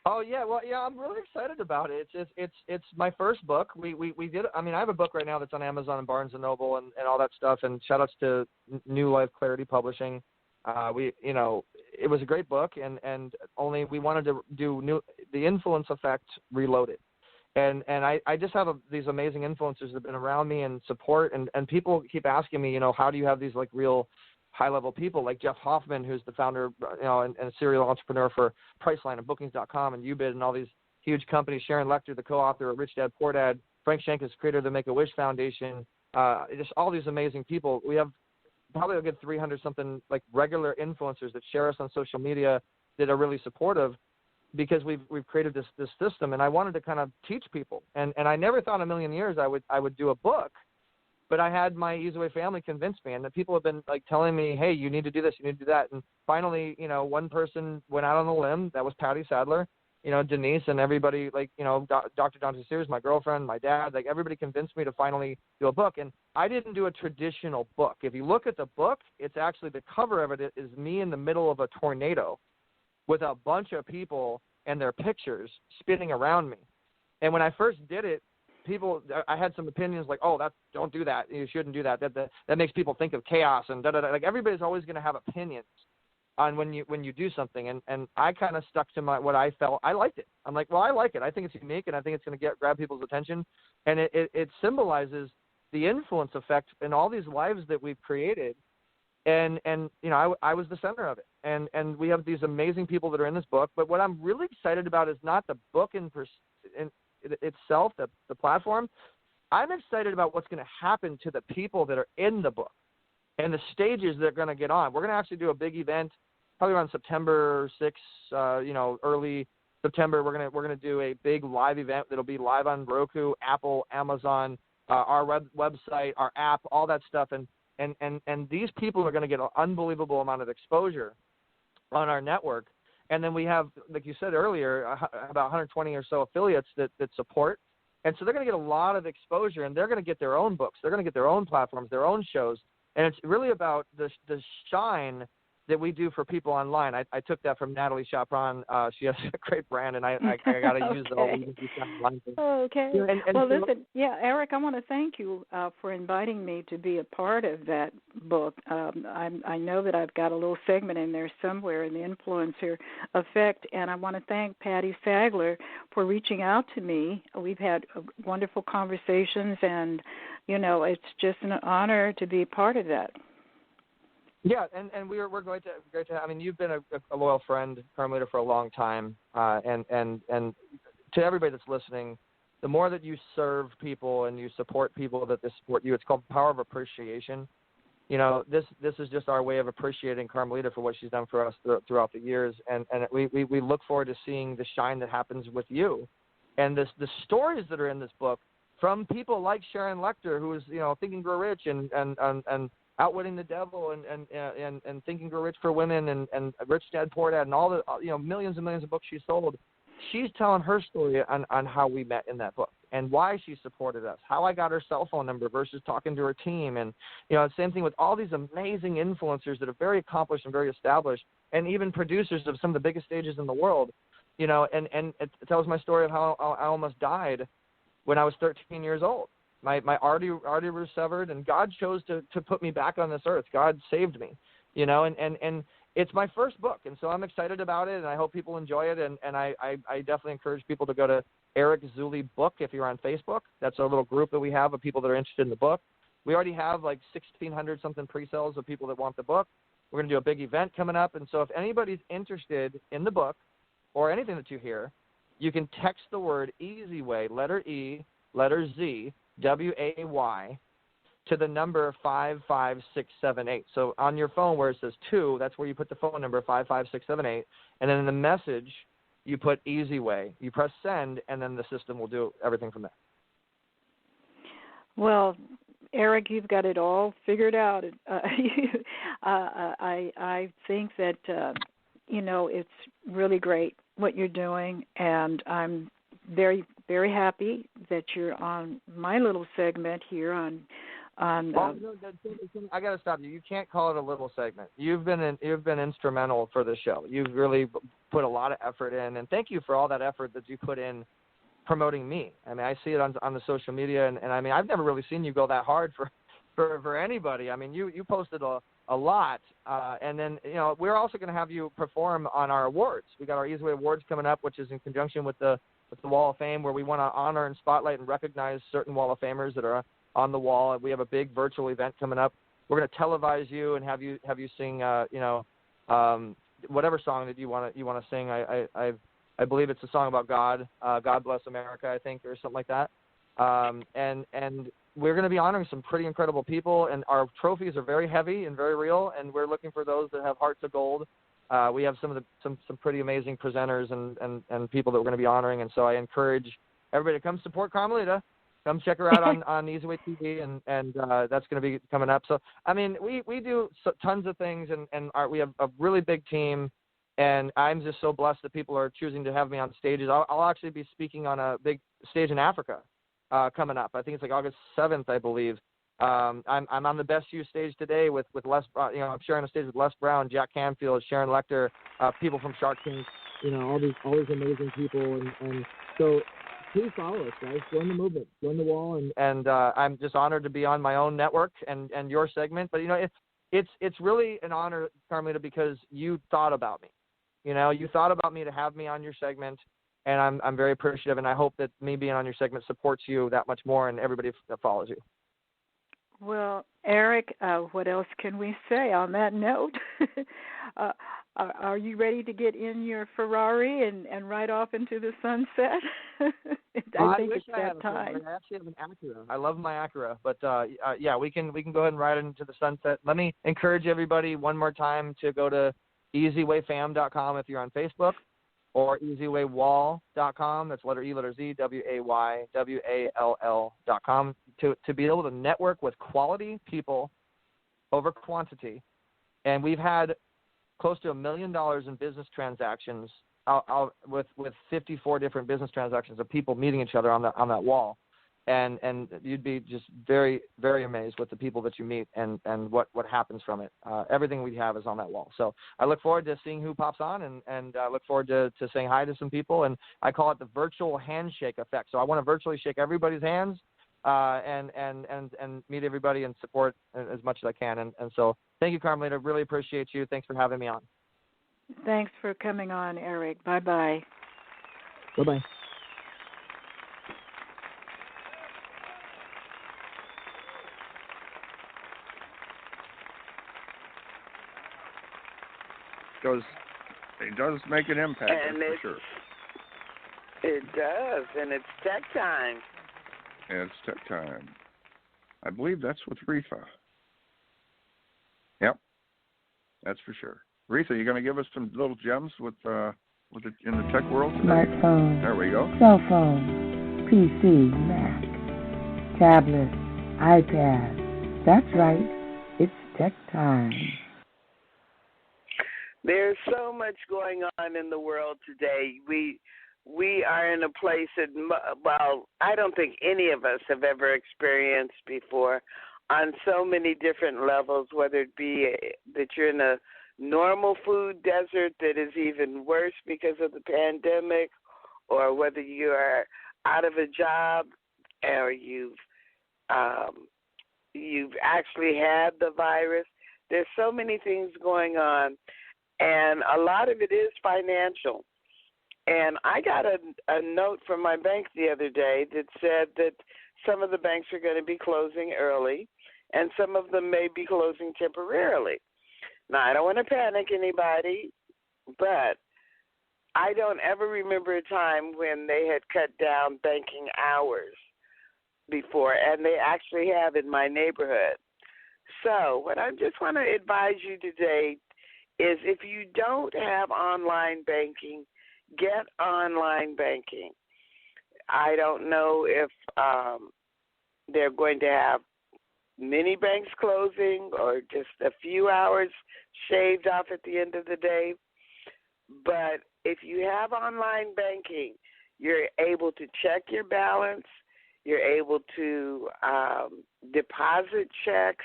Oh yeah, well yeah, I'm really excited about it. It's my first book. We did. I mean, I have a book right now that's on Amazon and Barnes and Noble and all that stuff. And shout outs to New Life Clarity Publishing. It was a great book, and only we wanted to do the Influence Effect Reloaded. And I just have these amazing influencers that have been around me and support, and people keep asking me, you know, how do you have these like real high-level people like Jeff Hoffman, who's the founder, you know, and a serial entrepreneur for Priceline and Bookings.com and Ubid and all these huge companies. Sharon Lecter, the co-author of Rich Dad Poor Dad. Frank Shankus, creator of the Make-A-Wish Foundation. Just all these amazing people. We have probably a good 300-something like regular influencers that share us on social media that are really supportive, because we've created this system, and I wanted to kind of teach people. And I never thought in a million years I would do a book, but I had my Easy Way family convince me, and the people have been like telling me, hey, you need to do this, you need to do that. And finally, you know, one person went out on a limb. That was Patty Sadler, you know, Denise, and everybody, like, you know, Dr. Dante Sears, my girlfriend, my dad, like everybody convinced me to finally do a book. And I didn't do a traditional book. If you look at the book, it's actually, the cover of it is me in the middle of a tornado with a bunch of people and their pictures spinning around me. And when I first did it, I had some opinions like, oh, don't do that. You shouldn't do that. That makes people think of chaos and da-da-da. Like everybody's always going to have opinions on when you do something. And I kind of stuck to what I felt. I liked it. I'm like, well, I like it. I think it's unique, and I think it's going to grab people's attention. And it symbolizes the influence effect in all these lives that we've created. And you know, I was the center of it. And we have these amazing people that are in this book. But what I'm really excited about is not the book in itself, the platform. I'm excited about what's going to happen to the people that are in the book and the stages they're going to get on. We're going to actually do a big event probably around September 6th, early September. We're going to do a big live event that'll be live on Roku, Apple, Amazon, our website, our app, all that stuff. And these people are going to get an unbelievable amount of exposure on our network. And then we have, like you said earlier, about 120 or so affiliates that support. And so they're going to get a lot of exposure, and they're going to get their own books. They're going to get their own platforms, their own shows. And it's really about the shine that we do for people online. I took that from Natalie Chapron. She has a great brand, and I got to use all these online things. Okay. And well, listen, Eric, I want to thank you for inviting me to be a part of that book. I know that I've got a little segment in there somewhere in the influencer effect, and I want to thank Patty Sagler for reaching out to me. We've had wonderful conversations, and, you know, it's just an honor to be a part of that. Yeah, and we're great to. I mean, you've been a loyal friend, Carmelita, for a long time, and to everybody that's listening, the more that you serve people and you support people that support you, it's called power of appreciation. You know, this is just our way of appreciating Carmelita for what she's done for us throughout the years, and we look forward to seeing the shine that happens with you, and the stories that are in this book from people like Sharon Lecter, who is, you know, Think and Grow Rich and Outwitting the Devil and Think and Grow Rich for Women and Rich Dad Poor Dad and all the, you know, millions and millions of books she sold. She's telling her story on how we met in that book and why she supported us, how I got her cell phone number versus talking to her team. And, you know, same thing with all these amazing influencers that are very accomplished and very established, and even producers of some of the biggest stages in the world, you know, and it tells my story of how I almost died when I was 13 years old. My artery was severed, and God chose to put me back on this earth. God saved me, you know, and it's my first book, and so I'm excited about it, and I hope people enjoy it, and I definitely encourage people to go to Eric Zuley Book if you're on Facebook. That's a little group that we have of people that are interested in the book. We already have like 1,600-something pre-sales of people that want the book. We're going to do a big event coming up, and so if anybody's interested in the book or anything that you hear, you can text the word Easy Way, letter E, letter Z, WAY, to the number 55678. So on your phone where it says 2, that's where you put the phone number 55678, and then in the message you put Easy Way. You press send, and then the system will do everything from there. Well, Eric, you've got it all figured out. I think that you know, it's really great what you're doing, and I'm very, very happy that you're on my little segment here on. I got to stop you. You can't call it a little segment. You've been instrumental for the show. You've really put a lot of effort in, and thank you for all that effort that you put in promoting me. I mean, I see it on the social media, and I mean, I've never really seen you go that hard for anybody. I mean, you posted a lot, and then, you know, we're also going to have you perform on our awards. We got our Easy Way Awards coming up, which is in conjunction with the Wall of Fame, where we want to honor and spotlight and recognize certain Wall of Famers that are on the wall. We have a big virtual event coming up. We're going to televise you and have you sing, whatever song that you want to sing. I believe it's a song about God. God Bless America, I think, or something like that. And we're going to be honoring some pretty incredible people, and our trophies are very heavy and very real, and we're looking for those that have hearts of gold. We have some pretty amazing presenters and people that we're going to be honoring, and so I encourage everybody to come support Carmelita. Come check her out on Easy Way TV, and that's going to be coming up. So, I mean, we do tons of things, and we have a really big team, and I'm just so blessed that people are choosing to have me on stages. I'll actually be speaking on a big stage in Africa coming up. I think it's like August 7th, I believe. I'm on the Best You stage today with Les. I'm sharing a stage with Les Brown, Jack Canfield, Sharon Lecter, people from Shark Tank. You know, all these amazing people, and so please follow us, guys. Join the movement, join the wall, and I'm just honored to be on my own network and your segment. But you know, it's really an honor, Carmelita, because you thought about me. You know, you thought about me to have me on your segment, and I'm very appreciative. And I hope that me being on your segment supports you that much more, and everybody that follows you. Well, Eric, what else can we say on that note? Are you ready to get in your Ferrari and ride off into the sunset? I think it's that time. I actually have an Acura. I love my Acura, but yeah, we can go ahead and ride into the sunset. Let me encourage everybody one more time to go to easywayfam.com if you're on Facebook, or easywaywall.com. That's letter E, letter Z, WAYWALL.com to be able to network with quality people over quantity. And we've had close to $1 million in business transactions with 54 different business transactions of people meeting each other on that wall. And you'd be just very, very amazed with the people that you meet and what happens from it. Everything we have is on that wall. So I look forward to seeing who pops on and I look forward to saying hi to some people. And I call it the virtual handshake effect. So I want to virtually shake everybody's hands and meet everybody and support as much as I can. And so thank you, Carmelita. Really appreciate you. Thanks for having me on. Thanks for coming on, Eric. Bye-bye. Bye-bye. It does make an impact, and that's for sure. It does, and it's tech time. It's tech time. I believe that's with Reatha. Yep, that's for sure. Reatha, you going to give us some little gems in the tech world today? Smartphone. There we go. Cell phone, PC, Mac, tablet, iPad. That's right. It's tech time. There's so much going on in the world today. We are in a place that, well, I don't think any of us have ever experienced before on so many different levels, whether it be that you're in a normal food desert that is even worse because of the pandemic, or whether you are out of a job or you've actually had the virus. There's so many things going on. And a lot of it is financial. And I got a note from my bank the other day that said that some of the banks are going to be closing early, and some of them may be closing temporarily. Now, I don't want to panic anybody, but I don't ever remember a time when they had cut down banking hours before, and they actually have in my neighborhood. So what I just want to advise you today is if you don't have online banking, get online banking. I don't know if they're going to have many banks closing or just a few hours shaved off at the end of the day. But if you have online banking, you're able to check your balance. You're able to deposit checks.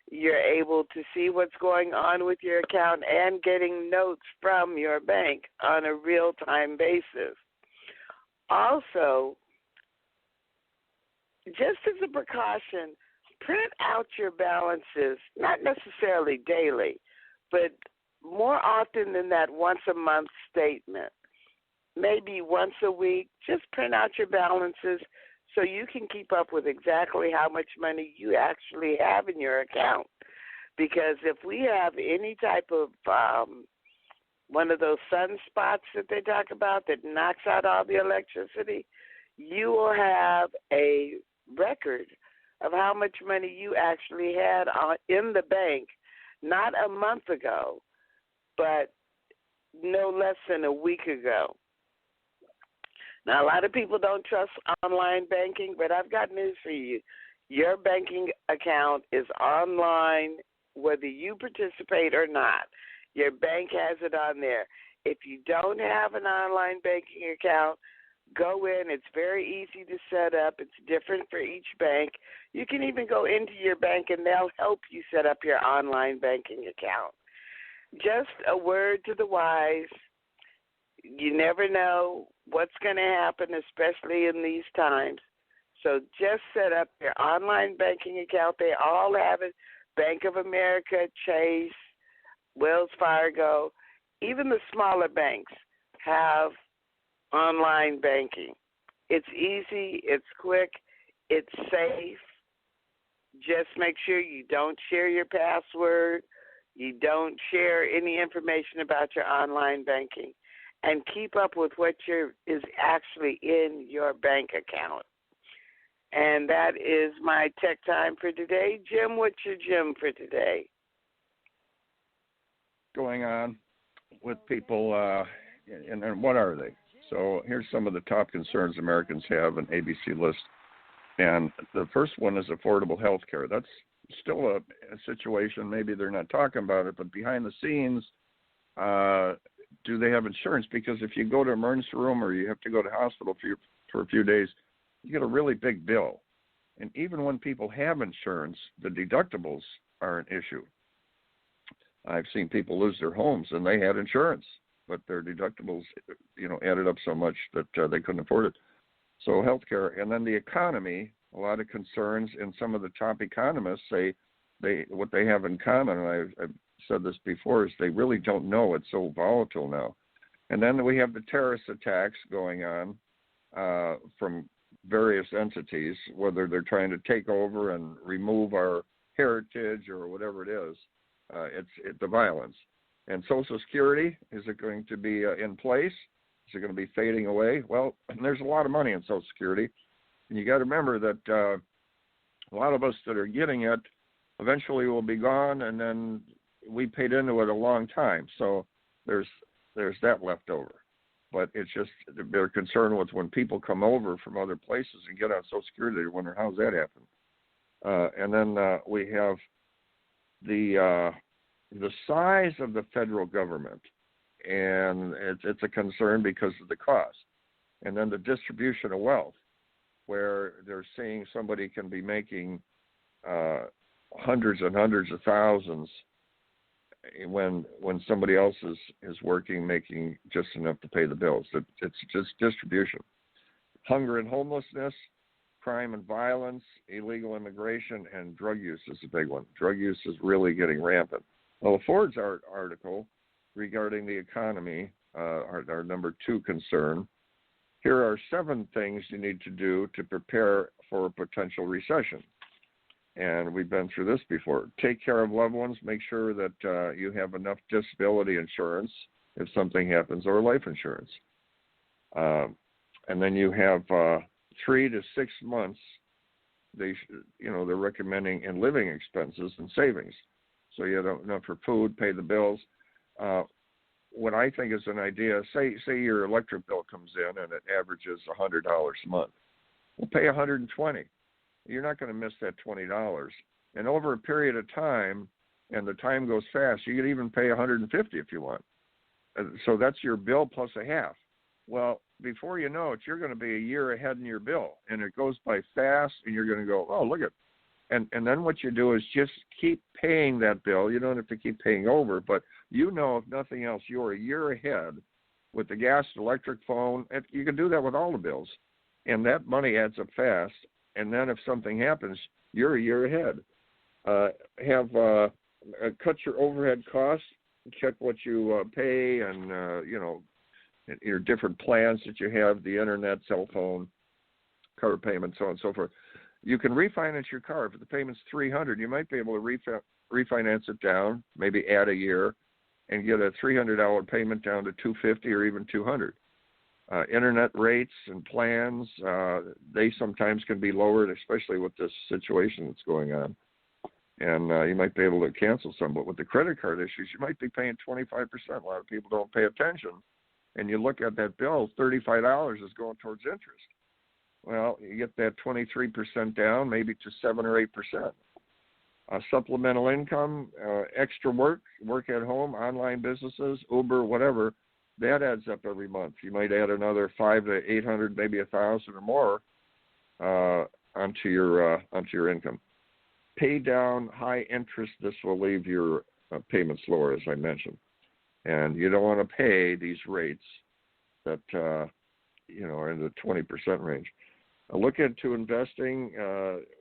You're able to see what's going on with your account and getting notes from your bank on a real-time basis. Also, just as a precaution, print out your balances, not necessarily daily, but more often than that, once a month statement. Maybe once a week, just print out your balances so you can keep up with exactly how much money you actually have in your account. Because if we have any type of one of those sunspots that they talk about that knocks out all the electricity, you will have a record of how much money you actually had in the bank, not a month ago, but no less than a week ago. Now, a lot of people don't trust online banking, but I've got news for you. Your banking account is online whether you participate or not. Your bank has it on there. If you don't have an online banking account, go in. It's very easy to set up. It's different for each bank. You can even go into your bank, and they'll help you set up your online banking account. Just a word to the wise. You never know what's going to happen, especially in these times. So just set up your online banking account. They all have it. Bank of America, Chase, Wells Fargo, even the smaller banks have online banking. It's easy, it's quick, it's safe. Just make sure you don't share your password. You don't share any information about your online banking. And keep up with what is actually in your bank account. And that is my tech time for today. Jim, what's your gem for today? Going on with people, and what are they? So here's some of the top concerns Americans have, an ABC list. And the first one is affordable health care. That's still a situation. Maybe they're not talking about it, but behind the scenes, do they have insurance? Because if you go to emergency room or you have to go to hospital for a few days, you get a really big bill. And even when people have insurance, the deductibles are an issue. I've seen people lose their homes and they had insurance, but their deductibles, added up so much that they couldn't afford it. So healthcare, and then the economy, a lot of concerns, and some of the top economists say what they have in common, and I've said this before, is they really don't know. It's so volatile now. And then we have the terrorist attacks going on from various entities, whether they're trying to take over and remove our heritage or whatever it is. It's the violence. And Social Security, is it going to be in place? Is it going to be fading away? Well, there's a lot of money in Social Security. And you got to remember that a lot of us that are getting it eventually will be gone, and then we paid into it a long time. So there's that left over. But it's just they're concerned with when people come over from other places and get on Social Security, they wonder how's that happen. And then we have the size of the federal government, and it's a concern because of the cost. And then the distribution of wealth, where they're seeing somebody can be making hundreds and hundreds of thousands when somebody else is working, making just enough to pay the bills. It's just distribution. Hunger and homelessness, crime and violence, illegal immigration, and drug use is a big one. Drug use is really getting rampant. Well, Ford's article regarding the economy, our number 2 concern, here are 7 things you need to do to prepare for a potential recession. And we've been through this before. Take care of loved ones. Make sure that you have enough disability insurance if something happens, or life insurance. And then you have 3 to 6 months. They're recommending in living expenses and savings. So you have enough for food, pay the bills. What I think is an idea, say your electric bill comes in and it averages $100 a month. We'll pay $120. You're not going to miss that $20. And over a period of time, and the time goes fast, you could even pay $150 if you want. So that's your bill plus a half. Well, before you know it, you're going to be a year ahead in your bill, and it goes by fast, and you're going to go, oh, look at it. And then what you do is just keep paying that bill. You don't have to keep paying over, but if nothing else, you're a year ahead with the gas, electric, phone. You can do that with all the bills, and that money adds up fast. And then if something happens, you're a year ahead. Cut your overhead costs. Check what you pay, and your different plans that you have: the internet, cell phone, car payment, so on and so forth. You can refinance your car. If the payment's $300, you might be able to refinance it down, maybe add a year, and get a $300 payment down to $250 or even $200. Internet rates and plans, they sometimes can be lowered, especially with this situation that's going on. And you might be able to cancel some. But with the credit card issues, you might be paying 25%. A lot of people don't pay attention. And you look at that bill, $35 is going towards interest. Well, you get that 23% down, maybe to 7 or 8%. Supplemental income, extra work at home, online businesses, Uber, whatever, that adds up every month. You might add another $500 to $800, maybe $1,000 or more onto your income. Pay down high interest. This will leave your payments lower, as I mentioned. And you don't want to pay these rates that are in the 20% range. Look into investing.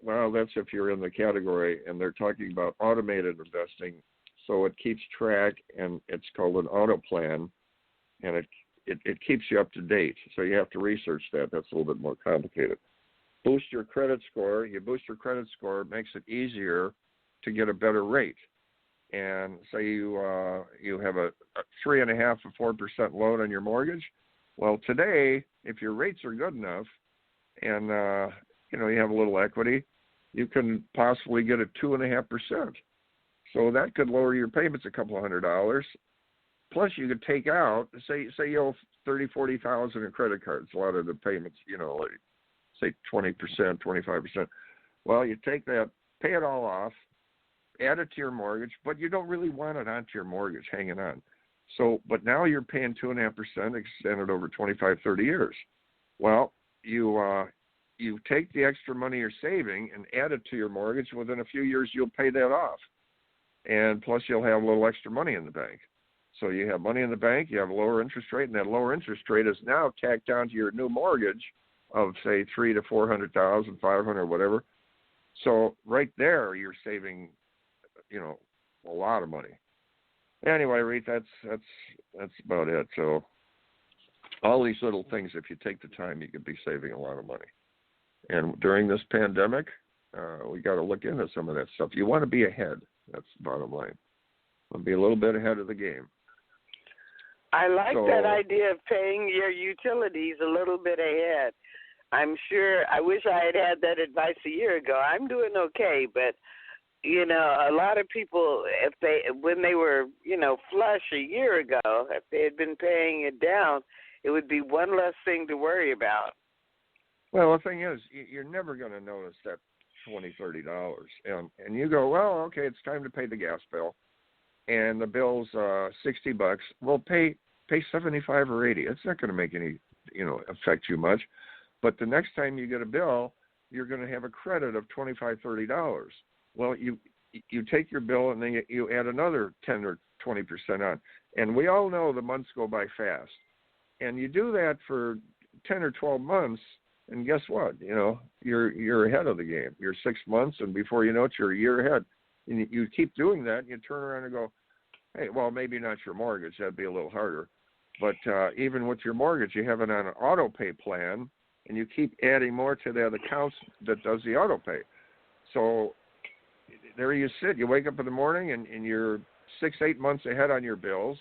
Well, that's if you're in the category, and they're talking about automated investing. So it keeps track, and it's called an auto plan, and it keeps you up to date. So you have to research that. That's a little bit more complicated. boost your credit score. You boost your credit score, it makes it easier to get a better rate. And say you have a 3.5% or 4% loan on your mortgage. Well, today, if your rates are good enough, and you have a little equity, you can possibly get a 2.5%. So that could lower your payments a couple $100. Plus, you could take out, say you owe $30,000-$40,000 in credit cards. A lot of the payments, like, say 20%, 25%. Well, you take that, pay it all off, add it to your mortgage, but you don't really want it onto your mortgage hanging on. So, but now you're paying 2.5% extended over 25, 30 years. Well, you take the extra money you're saving and add it to your mortgage. Within a few years, you'll pay that off. And plus, you'll have a little extra money in the bank. So you have money in the bank, you have a lower interest rate, and that lower interest rate is now tacked down to your new mortgage of, say, $300,000 to $400,000, $500,000, whatever. So right there, you're saving, a lot of money. Anyway, Reatha, that's about it. So all these little things, if you take the time, you could be saving a lot of money. And during this pandemic, we got to look into some of that stuff. You want to be ahead. That's the bottom line. Want to be a little bit ahead of the game. I like that idea of paying your utilities a little bit ahead. I'm sure, I wish I had that advice a year ago. I'm doing okay, but a lot of people, when they were, flush a year ago, if they had been paying it down, it would be one less thing to worry about. Well, the thing is, you're never going to notice that $20, $30. And you go, well, okay, it's time to pay the gas bill. And the bill's $60. Well, pay $75 or $80. It's not going to make any, affect you much. But the next time you get a bill, you're going to have a credit of $25, $30. Well, you take your bill and then you add another 10 or 20% on. And we all know the months go by fast. And you do that for 10 or 12 months, and guess what? You're ahead of the game. You're 6 months, and before you know it, you're a year ahead. And you keep doing that, and you turn around and go, hey, well, maybe not your mortgage. That'd be a little harder. But even with your mortgage, you have it on an auto pay plan, and you keep adding more to that account that does the auto pay. So there you sit. You wake up in the morning, and you're 6-8 months ahead on your bills,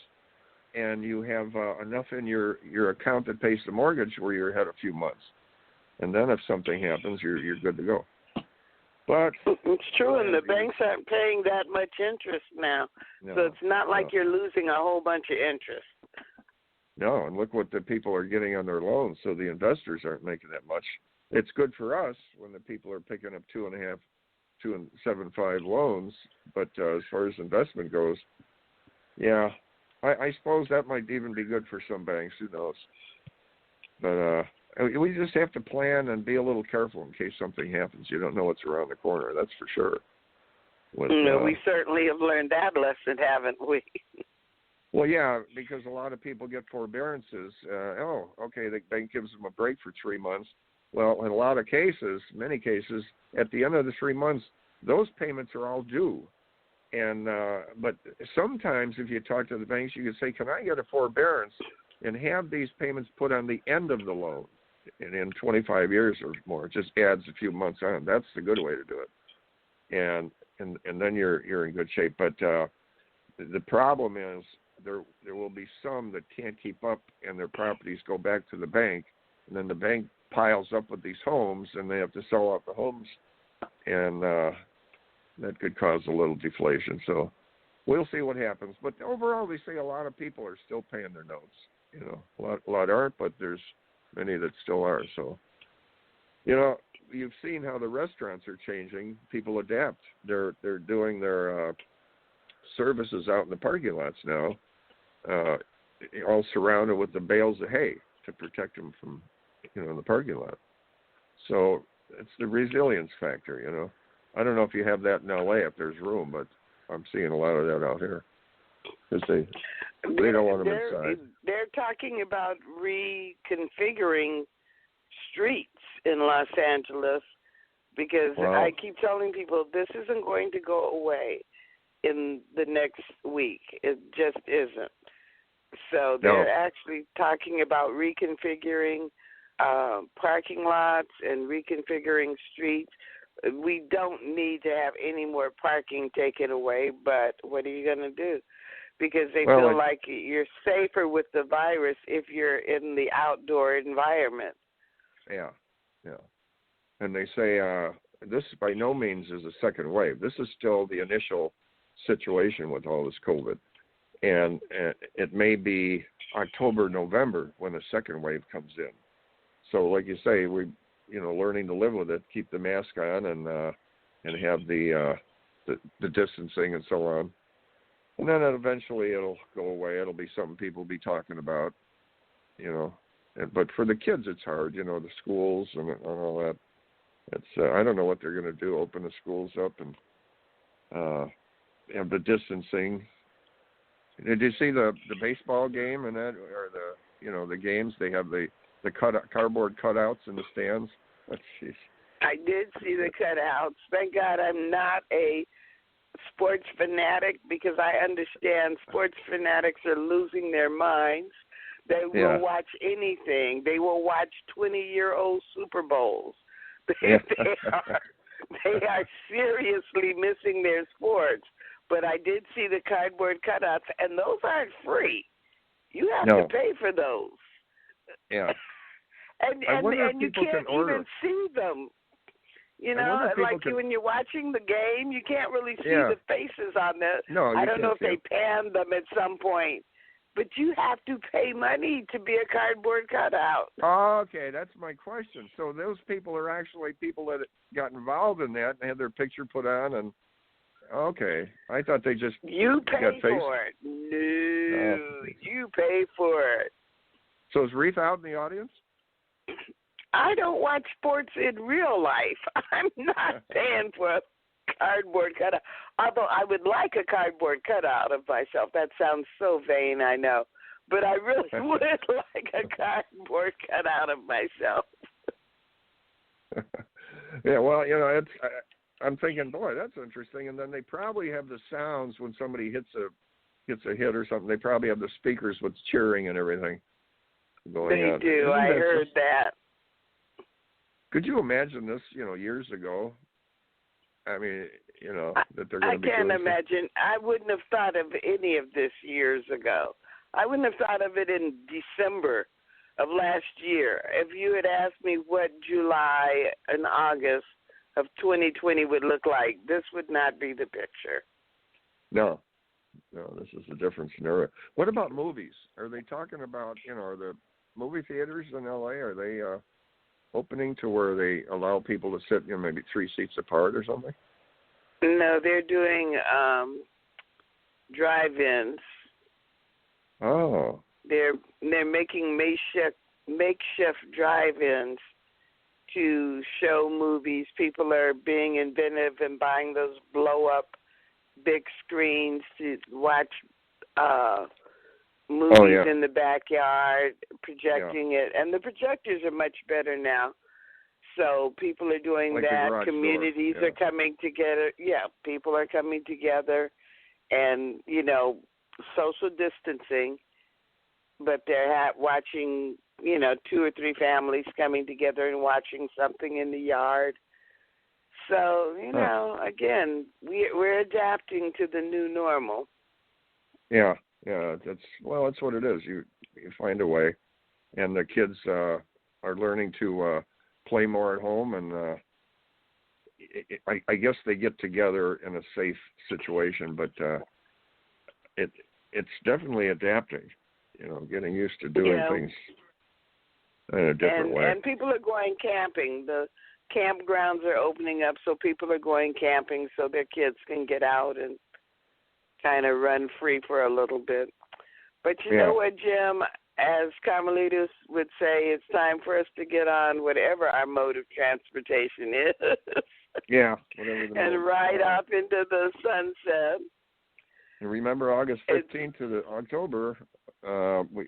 and you have enough in your account that pays the mortgage where you're ahead a few months. And then if something happens, you're good to go. But it's true, and the banks aren't paying that much interest now. So it's not like you're losing a whole bunch of interest. No, and look what the people are getting on their loans, so the investors aren't making that much. It's good for us when the people are picking up 2.5, 2.75 loans, but as far as investment goes, yeah, I suppose that might even be good for some banks. Who knows? But we just have to plan and be a little careful in case something happens. You don't know what's around the corner, that's for sure. We certainly have learned that lesson, haven't we? Well, yeah, because a lot of people get forbearances. The bank gives them a break for 3 months. Well, in a lot of cases, many cases, at the end of the 3 months, those payments are all due. And but sometimes if you talk to the banks, you can say, can I get a forbearance and have these payments put on the end of the loan in 25 years or more? It just adds a few months on. That's the good way to do it. And then you're in good shape. But the problem is there will be some that can't keep up, and their properties go back to the bank, and then the bank piles up with these homes, and they have to sell off the homes, and that could cause a little deflation. So we'll see what happens. But overall, they say a lot of people are still paying their notes. A lot aren't, but there's many that still are. So, you've seen how the restaurants are changing. People adapt. They're doing their services out in the parking lots now, all surrounded with the bales of hay to protect them from, the parking lot. So it's the resilience factor, I don't know if you have that in L.A. if there's room, but I'm seeing a lot of that out here because they don't want them inside. They're talking about reconfiguring streets in Los Angeles because I keep telling people this isn't going to go away in the next week. It just isn't. So they're actually talking about reconfiguring parking lots and reconfiguring streets. We don't need to have any more parking taken away, but what are you going to do? Because they feel like you're safer with the virus if you're in the outdoor environment. Yeah. And they say this by no means is a second wave. This is still the initial situation with all this COVID. And it may be October, November when the second wave comes in. So like you say, we learning to live with it, keep the mask on and have the distancing and so on. And then eventually it'll go away. It'll be something people will be talking about, But for the kids, it's hard, the schools and all that. It's I don't know what they're going to do, open the schools up and have the distancing. Did you see the baseball game and that, or the games? They have the cardboard cutouts in the stands. Oh, jeez. I did see the cutouts. Thank God I'm not a sports fanatic, because I understand sports fanatics are losing their minds. They will watch anything. They will watch 20-year-old Super Bowls. They are seriously missing their sports. But I did see the cardboard cutouts, and those aren't free. You have to pay for those. Yeah. and you can't even see them. When you're watching the game, you can't really see the faces on the. No, I don't know if they panned them at some point, but you have to pay money to be a cardboard cutout. Oh, okay, that's my question. So those people are actually people that got involved in that and had their picture put on and. Okay, I thought they just you pay for it. No, you pay for it. So is Reatha out in the audience? I don't watch sports in real life. I'm not paying for a cardboard cutout. Although I would like a cardboard cutout of myself. That sounds so vain, I know, but I really would like a cardboard cutout of myself. Yeah, well, it's. I'm thinking, boy, that's interesting. And then they probably have the sounds when somebody hits a hit or something. They probably have the speakers with cheering and everything going on. They do. I heard that. Could you imagine this, years ago? I mean, that they're going to be I can't doing imagine. I wouldn't have thought of any of this years ago. I wouldn't have thought of it in December of last year. If you had asked me what July and August of 2020 would look like, this would not be the picture. No, this is a different scenario. What about movies? Are they talking about, are the movie theaters in LA, are they opening to where they allow people to sit, maybe 3 seats apart or something? No, they're doing drive-ins. Oh. They're making makeshift drive-ins to show movies. People are being inventive and buying those blow-up big screens to watch movies in the backyard, projecting it. And the projectors are much better now. So people are doing like that. Communities are coming together. Yeah, people are coming together and, social distancing. But they're watching, 2 or 3 families coming together and watching something in the yard. So, again, we're adapting to the new normal. Yeah, that's what it is. You find a way, and the kids are learning to play more at home, and I guess they get together in a safe situation, but it's definitely adapting. Getting used to doing things in a different way. And people are going camping. The campgrounds are opening up, so people are going camping so their kids can get out and kind of run free for a little bit. But you know what, Jim? As Carmelita would say, it's time for us to get on whatever our mode of transportation is. Yeah, whatever the and ride off into the sunset. And remember, August 15th to October, I'm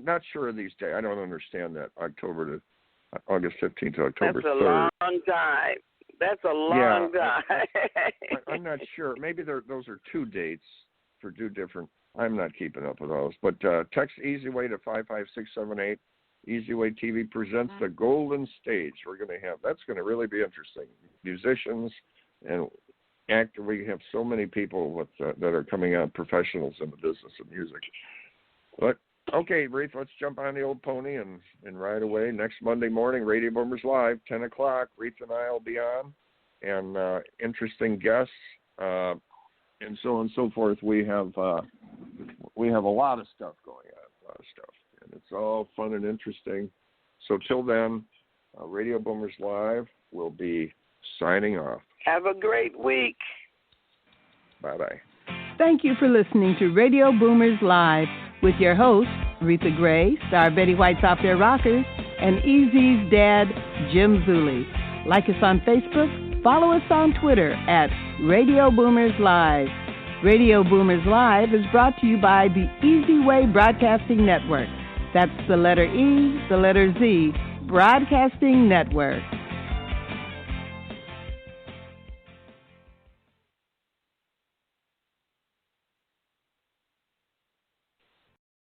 not sure of these days. I don't understand that. October to August 15th to October 3rd. That's a long time. That's a long time. I'm not sure. Maybe those are 2 dates for 2 different. I'm not keeping up with those. But text Easy Way to 55678 Easy Way TV presents the Golden Stage. That's going to really be interesting. Musicians and actors. We have so many people that are coming out, professionals in the business of music. But okay, Reatha, let's jump on the old pony and ride away. Next Monday morning, Radio Boomers Live, 10 o'clock. Reatha and I will be on, and interesting guests, and so on and so forth. We have a lot of stuff going on, and it's all fun and interesting. So till then, Radio Boomers Live will be signing off. Have a great week. Bye-bye. Thank you for listening to Radio Boomers Live with your hosts, Reatha Gray, Star Betty White's Off Their Rockers, and Easy's dad, Jim Zuley. Like us on Facebook, follow us on Twitter at Radio Boomers Live. Radio Boomers Live is brought to you by the Easy Way Broadcasting Network. That's the letter E, the letter Z, Broadcasting Network.